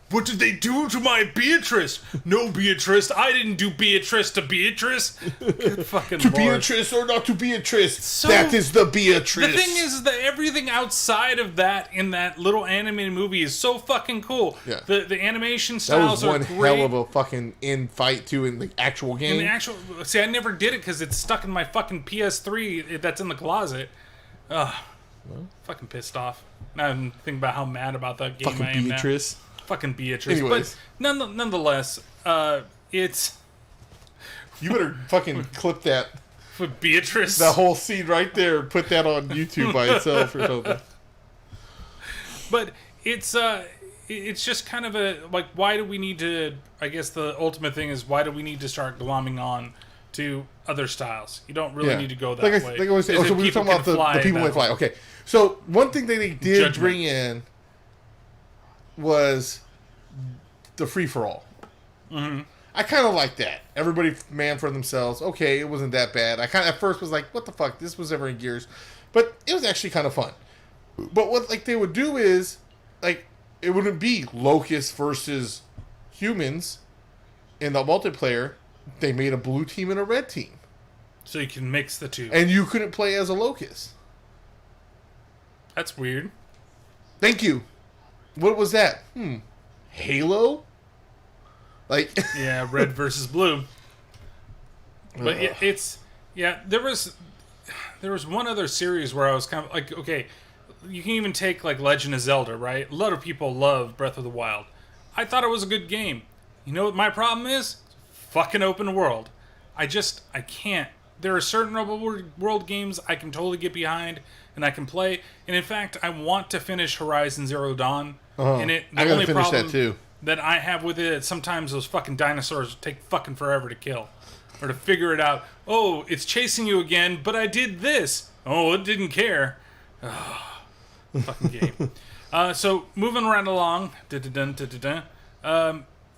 What did they do to my Beatrice? No, Beatrice. I didn't do Beatrice to Beatrice. Good fucking To Lord. Beatrice or not to Beatrice? So, that is the Beatrice. The thing is that everything outside of that in that little animated movie is so fucking cool. Yeah. The animation that styles was one are great. hell of a fucking fight too in the actual game. In the actual, see, I never did it because it's stuck in my fucking PS3 that's in the closet. Ugh. Fucking pissed off. Now I'm thinking about how mad about that game fucking I am Beatrice. now. Fucking Beatrice. Anyways. But nonetheless, it's... You better fucking clip that. For Beatrice. That whole scene right there. Put that on YouTube by itself or something. But it's just kind of a... Like, why do we need to... I guess the ultimate thing is, why do we need to start glomming on to other styles? You don't really need to go that way. Like I always say, so we were talking about the people that fly. Okay. So, one thing that they did bring in was the free-for-all. Mm-hmm. I kind of like that. Everybody man for themselves. Okay, it wasn't that bad. I kind of at first was like, what the fuck? This was ever in Gears. But it was actually kind of fun. But what like they would do is, like, it wouldn't be Locust versus humans in the multiplayer. They made a blue team and a red team. So you can mix the two. And you couldn't play as a Locust. That's weird. Thank you. What was that? Halo? Like yeah, red versus blue. But there was one other series where I was kind of like, okay, you can even take like Legend of Zelda, right? A lot of people love Breath of the Wild. I thought it was a good game. You know what my problem is? Fucking open world. I can't. There are certain open world games I can totally get behind and I can play. And in fact, I want to finish Horizon Zero Dawn. And I gotta finish that too. That I have with it, sometimes those fucking dinosaurs take fucking forever to kill. Or to figure it out. Oh, it's chasing you again, but I did this. Oh, it didn't care. Oh, fucking game. So, moving right along.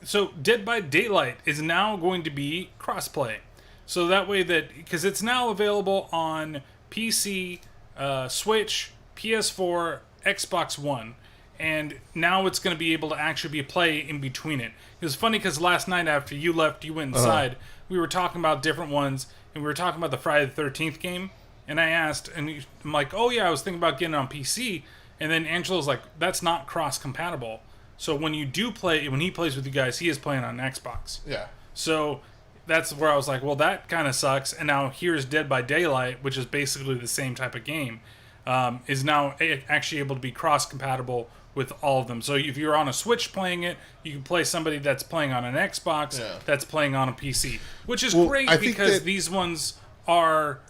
So, Dead by Daylight is now going to be crossplay. So that way because it's now available on PC, Switch, PS4, Xbox One. And now it's going to be able to actually be a play in between it. It was funny because last night after you left, you went inside. We were talking about different ones, and we were talking about the Friday the 13th game. And I asked, and I'm like, oh yeah, I was thinking about getting it on PC. And then Angela's like, that's not cross-compatible. So when you do play, when he plays with you guys, he is playing on Xbox. Yeah. So that's where I was like, well, that kind of sucks. And now here's Dead by Daylight, which is basically the same type of game, is now actually able to be cross-compatible with all of them. So if you're on a Switch playing it, you can play somebody that's playing on an Xbox that's playing on a PC, which is great because these ones are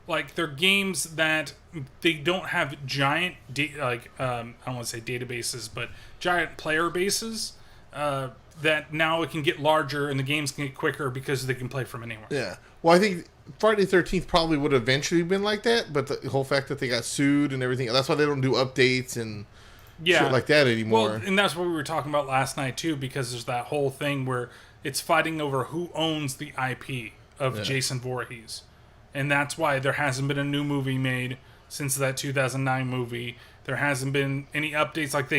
like they're games that they don't have giant I don't want to say databases, but giant player bases that now it can get larger and the games can get quicker because they can play from anywhere. Yeah. Well, I think Friday the 13th probably would have eventually been like that, but the whole fact that they got sued and everything, that's why they don't do updates and shit like that anymore. Well, and that's what we were talking about last night, too, because there's that whole thing where it's fighting over who owns the IP of Jason Voorhees. And that's why there hasn't been a new movie made since that 2009 movie. There hasn't been any updates. Like,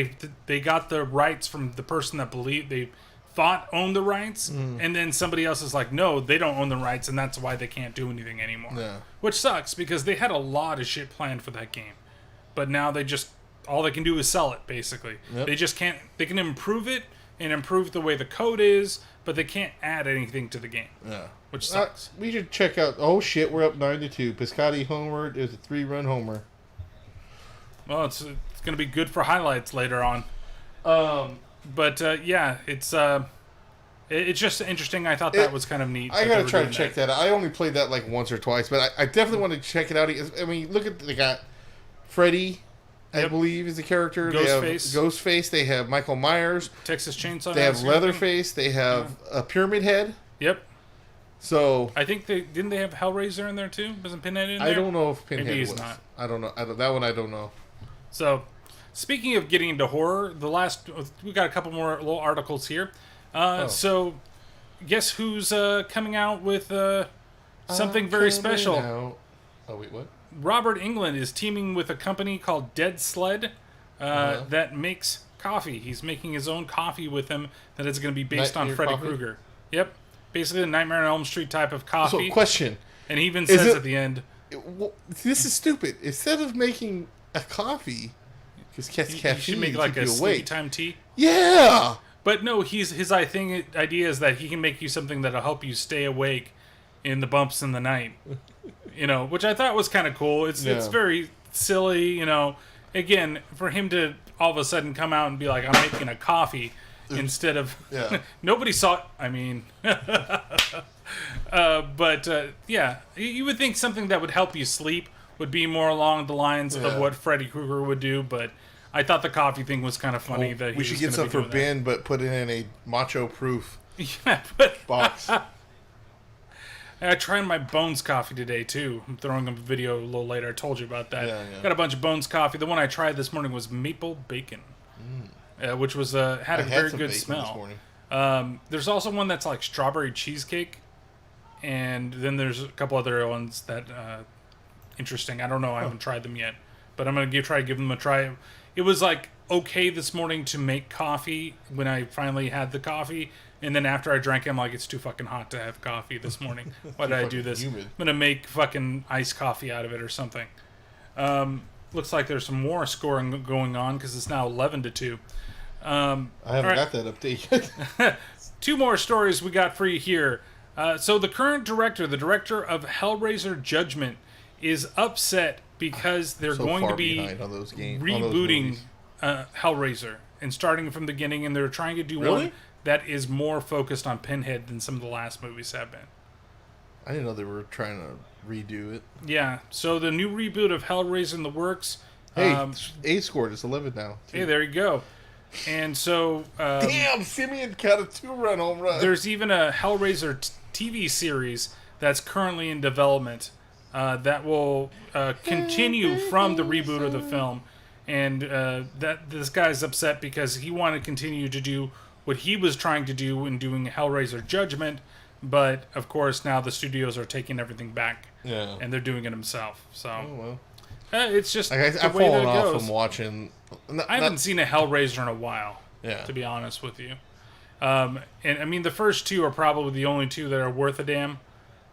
they got the rights from the person that they thought owned the rights, and then somebody else is like, no, they don't own the rights, and that's why they can't do anything anymore. Yeah. Which sucks, because they had a lot of shit planned for that game. But now all they can do is sell it, basically. Yep. They can improve it and improve the way the code is, but they can't add anything to the game. Yeah. Which sucks. We should check out, oh shit, we're up 9-2. Piscotti homered is a 3-run homer. Well, it's going to be good for highlights later on. But yeah, it's just interesting. I thought that was kind of neat. I gotta try to check that out. I only played that like once or twice, but I definitely want to check it out. I mean, look at, they got Freddy, I believe is the character. Ghostface. They have Ghostface. They have Michael Myers. Texas Chainsaw. They have Leatherface. They have a Pyramid Head. Yep. So I think didn't they have Hellraiser in there too? Wasn't Pinhead in there? I don't know if Pinhead Maybe was. Not. I don't know. That one I don't know. So, speaking of getting into horror, we got a couple more little articles here. So, guess who's coming out with something very special? Out. Oh wait, what? Robert Englund is teaming with a company called Dead Sled that makes coffee. He's making his own coffee with him that is going to be based on Freddy Krueger. Yep. Basically, the Nightmare on Elm Street type of coffee. So, question. And he even says at the end... this is stupid. Instead of making a coffee, because caffeine, you should make like a sleepy time tea. Yeah! But no, his idea is that he can make you something that'll help you stay awake in the bumps in the night. Which I thought was kind of cool. It's very silly, Again, for him to all of a sudden come out and be like, I'm making a coffee... Instead of nobody saw. I mean, yeah, you would think something that would help you sleep would be more along the lines of what Freddy Krueger would do. But I thought the coffee thing was kind of funny. That we should get some for Ben, but put it in a macho-proof box. I tried my Bones coffee today too. I'm throwing a video a little later. I told you about that. Yeah. Got a bunch of Bones coffee. The one I tried this morning was maple bacon. Which was had a very good smell. There's also one that's like strawberry cheesecake, and then there's a couple other ones that interesting. I don't know. I haven't tried them yet, but I'm gonna give them a try. It was like okay this morning to make coffee when I finally had the coffee, and then after I drank it, I'm like, it's too fucking hot to have coffee this morning. Why did I do this? Humid. I'm gonna make fucking iced coffee out of it or something. Looks like there's some more scoring going on because it's now 11-2. I haven't got that update yet. 2 more stories we got for you here. So the current director, the director of Hellraiser Judgment, is upset because they're going to be rebooting Hellraiser and starting from the beginning, and they're trying to do one that is more focused on Pinhead than some of the last movies have been. I didn't know they were trying to redo it. Yeah, so the new reboot of Hellraiser in the works. Hey, A scored. It's 11 now. Hey, there you go. And so... damn, Simeon got a 2-run home run. There's even a Hellraiser TV series that's currently in development that will continue from the reboot of the film. And that this guy's upset because he wanted to continue to do what he was trying to do in doing Hellraiser Judgment. But, of course, now the studios are taking everything back. Yeah. And they're doing it himself. So... Oh, well. It's just I've fallen off from watching... I haven't seen a Hellraiser in a while, to be honest with you. And, I mean, the first 2 are probably the only 2 that are worth a damn.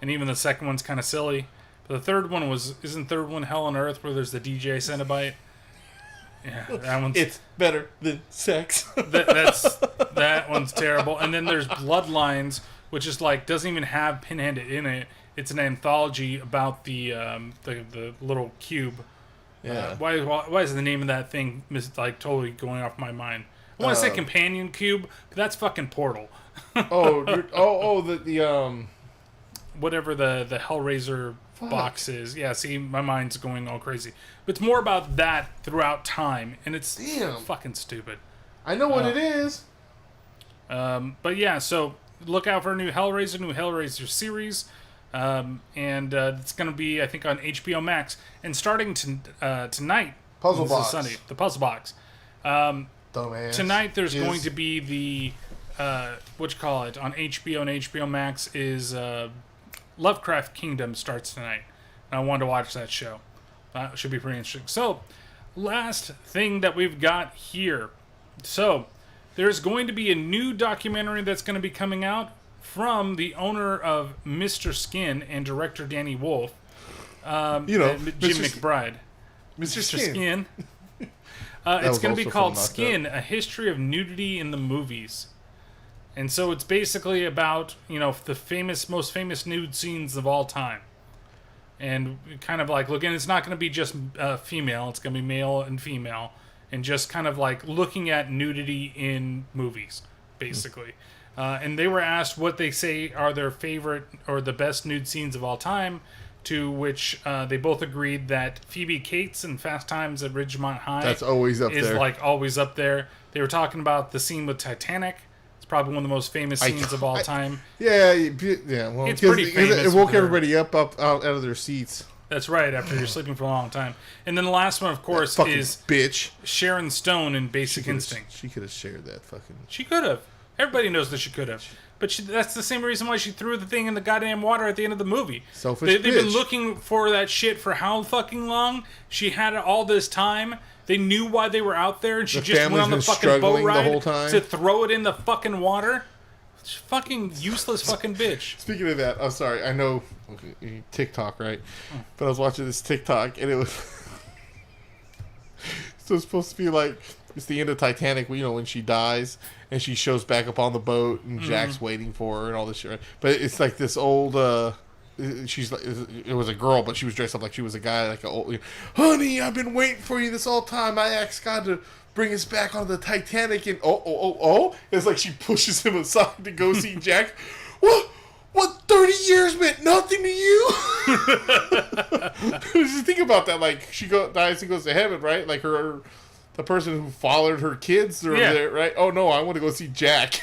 And even the second one's kind of silly. But the third one isn't third one Hell on Earth where there's the DJ Cenobite? Yeah, that one's... It's better than sex. That one's terrible. And then there's Bloodlines, which is like, doesn't even have Pinhead in it. It's an anthology about the little cube. Yeah. Why is the name of that thing totally going off my mind? I want to say Companion Cube, but that's fucking Portal. The whatever the Hellraiser box is. Yeah, see, my mind's going all crazy. But it's more about that throughout time, and it's fucking stupid. I know what it is. But yeah, so look out for a new Hellraiser series. And it's going to be, I think, on HBO Max. And starting tonight, Puzzle this is Box. Sunday, the Puzzle Box. Dumbass. Tonight, there's going to be the on HBO and HBO Max is Lovecraft Kingdom starts tonight. I wanted to watch that show. That should be pretty interesting. So, last thing that we've got here. So, there's going to be a new documentary that's going to be coming out from the owner of Mr. Skin and director Danny Wolf. Jim McBride. Mr. Skin. It's going to be also called from Knocked Skin, A History of Nudity in the Movies. And so it's basically about, the most famous nude scenes of all time. And kind of like looking, it's not going to be just female, it's going to be male and female. And just kind of like looking at nudity in movies, basically. And they were asked what they say are their favorite or the best nude scenes of all time, to which they both agreed that Phoebe Cates in Fast Times at Ridgemont High That's always up is there. like always up there. They were talking about the scene with Titanic. It's probably one of the most famous scenes of all time. Yeah. Well, It's pretty famous It woke for- everybody up out of their seats. That's right, after you're sleeping for a long time. And then the last one, of course, Fucking is bitch. Sharon Stone in Basic Instinct. She could have shared that fucking. She could have. Everybody knows that she could have. But that's the same reason why she threw the thing in the goddamn water at the end of the movie. Selfish They've been bitch. looking for that shit for how fucking long? She had it all this time. They knew why they were out there, and she The just went family's on the been fucking boat struggling the ride whole time. to throw it in the fucking water. She's fucking useless fucking bitch. Speaking of that, I'm sorry. I know TikTok, right? But I was watching this TikTok, and it was so it's supposed to be like it's the end of Titanic. When she dies and she shows back up on the boat, and Jack's waiting for her and all this shit. Right? But it's like this old. She's like it was a girl, but she was dressed up like she was a guy, like honey, I've been waiting for you this whole time. I asked God to bring us back on the Titanic, and it's like she pushes him aside to go see Jack. What 30 years meant nothing to you? Just think about that. Like she dies and goes to heaven, right? Like the person who fathered her kids are there, right? Oh no, I want to go see Jack.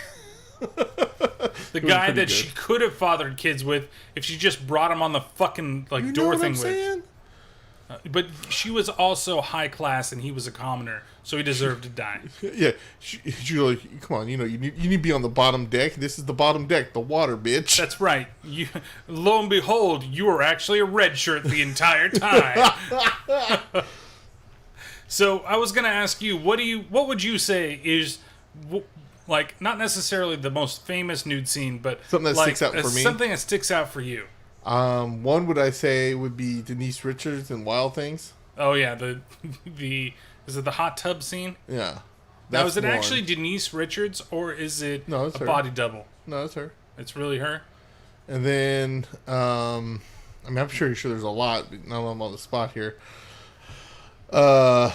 The guy that she could have fathered kids with if she just brought him on the fucking door thing with. But she was also high class, and he was a commoner, so he deserved to die. Yeah, she's like, come on, you need to be on the bottom deck. This is the bottom deck, the water, bitch. That's right. Lo and behold, you were actually a red shirt the entire time. So I was going to ask you, what would you say is, like, not necessarily the most famous nude scene, but something that sticks out for me? Something that sticks out for you. One would I say would be Denise Richards in Wild Things. Oh yeah, is it the hot tub scene? Yeah. Now is it actually Denise Richards or is it a body double? No, it's her. It's really her. And then I'm sure there's a lot, but now I'm on the spot here. Let's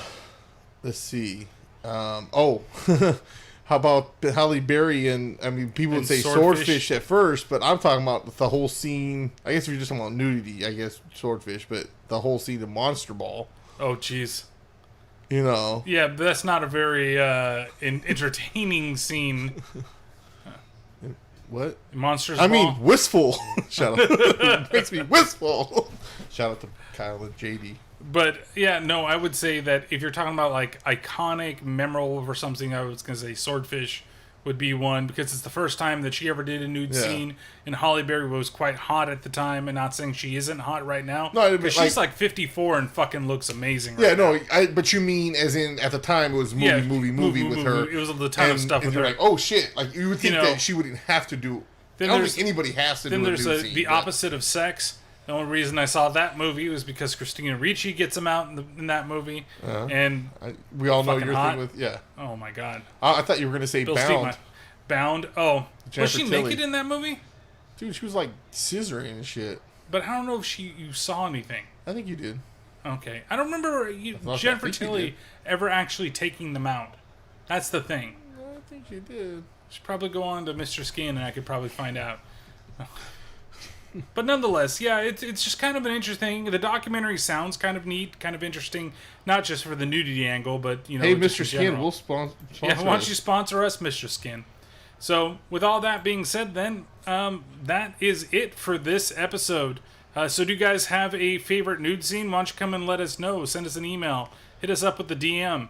see. How about Halle Berry people would say swordfish at first, but I'm talking about the whole scene. I guess if you're just talking about nudity, I guess swordfish, but the whole scene of Monster Ball. Oh, jeez. Yeah, but that's not a very entertaining scene. What? Monsters Ball? Wistful. Shout out. Makes me wistful. Shout out to Kyle and JD. But, yeah, no, I would say that if you're talking about, like, iconic, memorable or something, I was going to say Swordfish would be one, because it's the first time that she ever did a nude scene, and Halle Berry was quite hot at the time, and not saying she isn't hot right now. No, but she's like 54 and fucking looks amazing right now. But you mean as in at the time it was movie with her. It was a ton of stuff with her. Like, oh shit, like you would think that she wouldn't have to do. I don't think anybody has to do a nude scene. Then there's the opposite of sex. The only reason I saw that movie was because Christina Ricci gets him out in that movie, and we all know your thing with Oh my god! I thought you were going to say Bill Bound. Bound. Oh, Jennifer was she Tilly. naked in that movie? Dude, she was like scissoring and shit. But I don't know if you saw anything. I think you did. Okay, I don't remember Jennifer Tilly ever actually taking them out. That's the thing. I think she did. Should probably go on to Mr. Skin, and I could probably find out. But nonetheless, yeah, it's just kind of an interesting. The documentary sounds kind of neat, kind of interesting, not just for the nudity angle, but hey, Mr. Skin, we'll sponsor. Yeah, why don't you sponsor us, Mr. Skin? So, with all that being said, then, that is it for this episode. So, do you guys have a favorite nude scene? Why don't you come and let us know? Send us an email. Hit us up with the DM.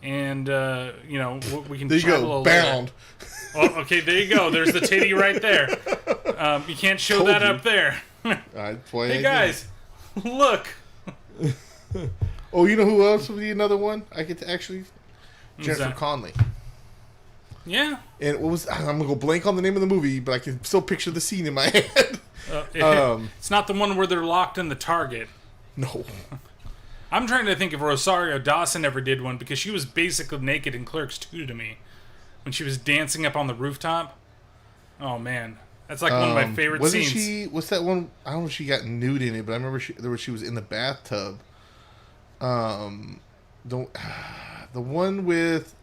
And, we can There you chat a go, little bound. later. Oh, okay, there you go. There's the titty right there. You can't show Told that you. up there. That's why Hey, guys, look. Oh, you know who else would be another one? I get to actually... Jennifer that? Connelly. Yeah. And what was... I'm going to go blank on the name of the movie, but I can still picture the scene in my head. It's not the one where they're locked in the Target. No. I'm trying to think if Rosario Dawson ever did one, because she was basically naked in Clerks 2 to me. When she was dancing up on the rooftop. Oh, man. That's like one of my favorite wasn't scenes. What's that one? I don't know if she got nude in it, but I remember she was in the bathtub. The one with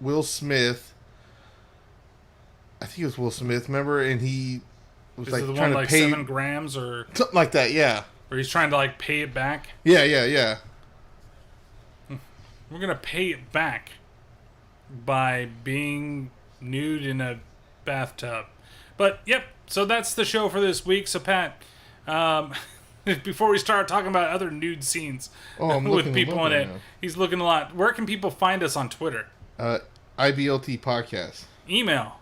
Will Smith. I think it was Will Smith, remember? And he was Is like it the trying one to like pay... 7 grams or... Something like that, yeah. Or he's trying to like pay it back? Yeah. We're going to pay it back by being nude in a bathtub. But, yep, so that's the show for this week. So, Pat, before we start talking about other nude scenes with people in it, he's looking a lot. Where can people find us on Twitter? IBLT Podcast. Email.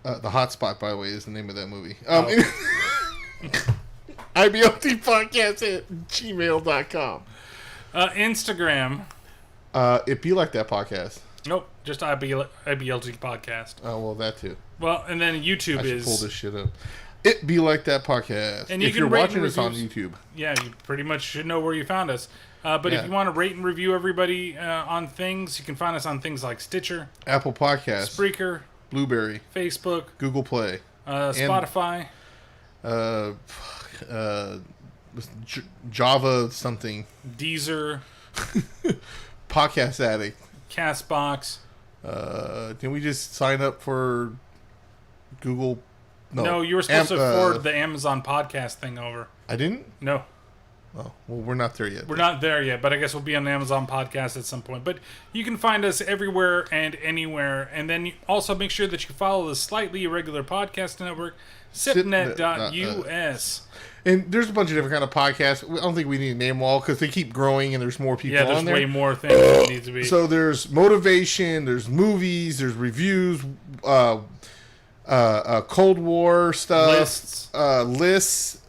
The Hotspot, by the way, is the name of that movie. IBLT Podcast at gmail.com. Instagram. It be like that podcast. Nope, just IBLT Podcast. Oh, well, that too. Well, and then YouTube I should is... pull this shit up. It be like that podcast. And if you're watching us on YouTube. Yeah, you pretty much should know where you found us. But if you want to rate and review everybody on things, you can find us on things like Stitcher, Apple Podcasts, Spreaker, Blueberry, Facebook, Google Play, Spotify, Java something, Deezer, Podcast Addict, Castbox. Can we just sign up for Google? No, you were supposed to forward the Amazon podcast thing over. I didn't? No. Oh, well, we're not there yet. We're not there yet, but I guess we'll be on the Amazon podcast at some point. But you can find us everywhere and anywhere. And then you also make sure that you follow the Slightly Irregular Podcast Network, sipnet.us. And there's a bunch of different kind of podcasts. I don't think we need to name them all because they keep growing and there's more people on there. Yeah, there's way more things that need to be. So there's motivation, there's movies, there's reviews, Cold War stuff, lists,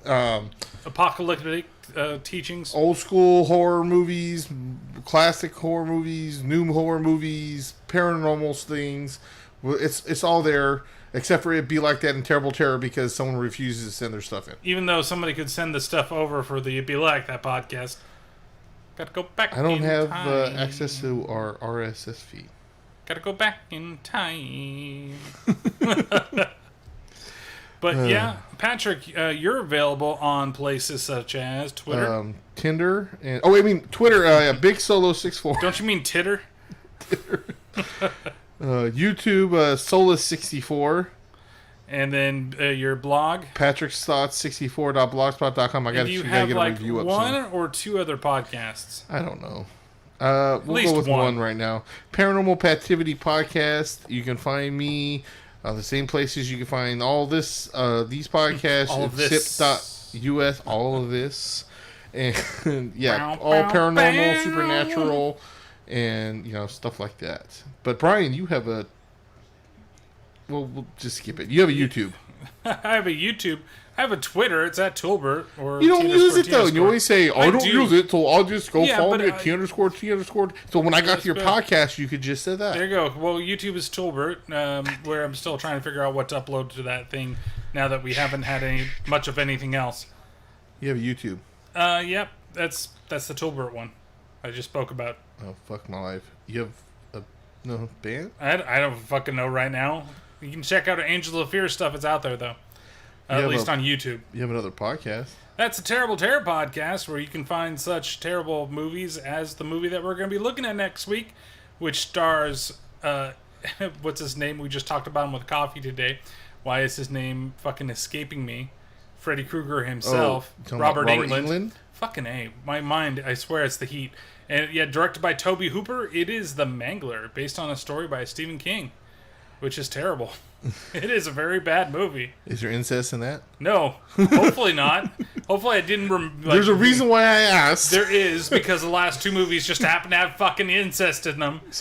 apocalyptic teachings, old school horror movies, classic horror movies, new horror movies, paranormal things. It's all there, except for it be like that in Terrible Terror because someone refuses to send their stuff in. Even though somebody could send the stuff over for the It Be Like That podcast. Gotta go back. I don't have access to our RSS feed. Gotta go back in time. But yeah, Patrick, you're available on places such as Twitter, Tinder, and Twitter. Big Solo 64. Don't you mean Titter? YouTube, Solus 64, and then your blog, patricksthoughts64.blogspot.com. I got to get a review up one soon. or two other podcasts. I don't know. We'll go with one right now. Paranormal Pativity Podcast. You can find me the same places you can find all this, these podcasts. All of this. Sip.us, all of this. And yeah, all paranormal, supernatural, and stuff like that. But Brian, you have a... Well, we'll just skip it. You have a YouTube. I have a YouTube. I have a Twitter. It's at toolbert. Or you don't use it though. You always say, "I don't use it," so I'll just go follow me at T_T_. So when I got to your podcast, you could just say that. There you go. Well, YouTube is toolbert, where I'm still trying to figure out what to upload to that thing. Now that we haven't had much of anything else. You have a YouTube. Yep. That's the toolbert one I just spoke about. Oh fuck my life! You have a band? I don't fucking know right now. You can check out Angels of Fear stuff. It's out there though. At least on YouTube. You have another podcast. That's a Terrible Terror podcast where you can find such terrible movies as the movie that we're going to be looking at next week, which stars, what's his name? We just talked about him with coffee today. Why is his name fucking escaping me? Freddy Krueger himself. Robert Englund. Fucking A. My mind, I swear it's the heat. And yeah, directed by Toby Hooper. It is The Mangler, based on a story by Stephen King. which is terrible. It is a very bad movie. Is there incest in that? No, hopefully not. Hopefully I didn't... There's a reason why I asked. There is, because the last two movies just happen to have fucking incest in them.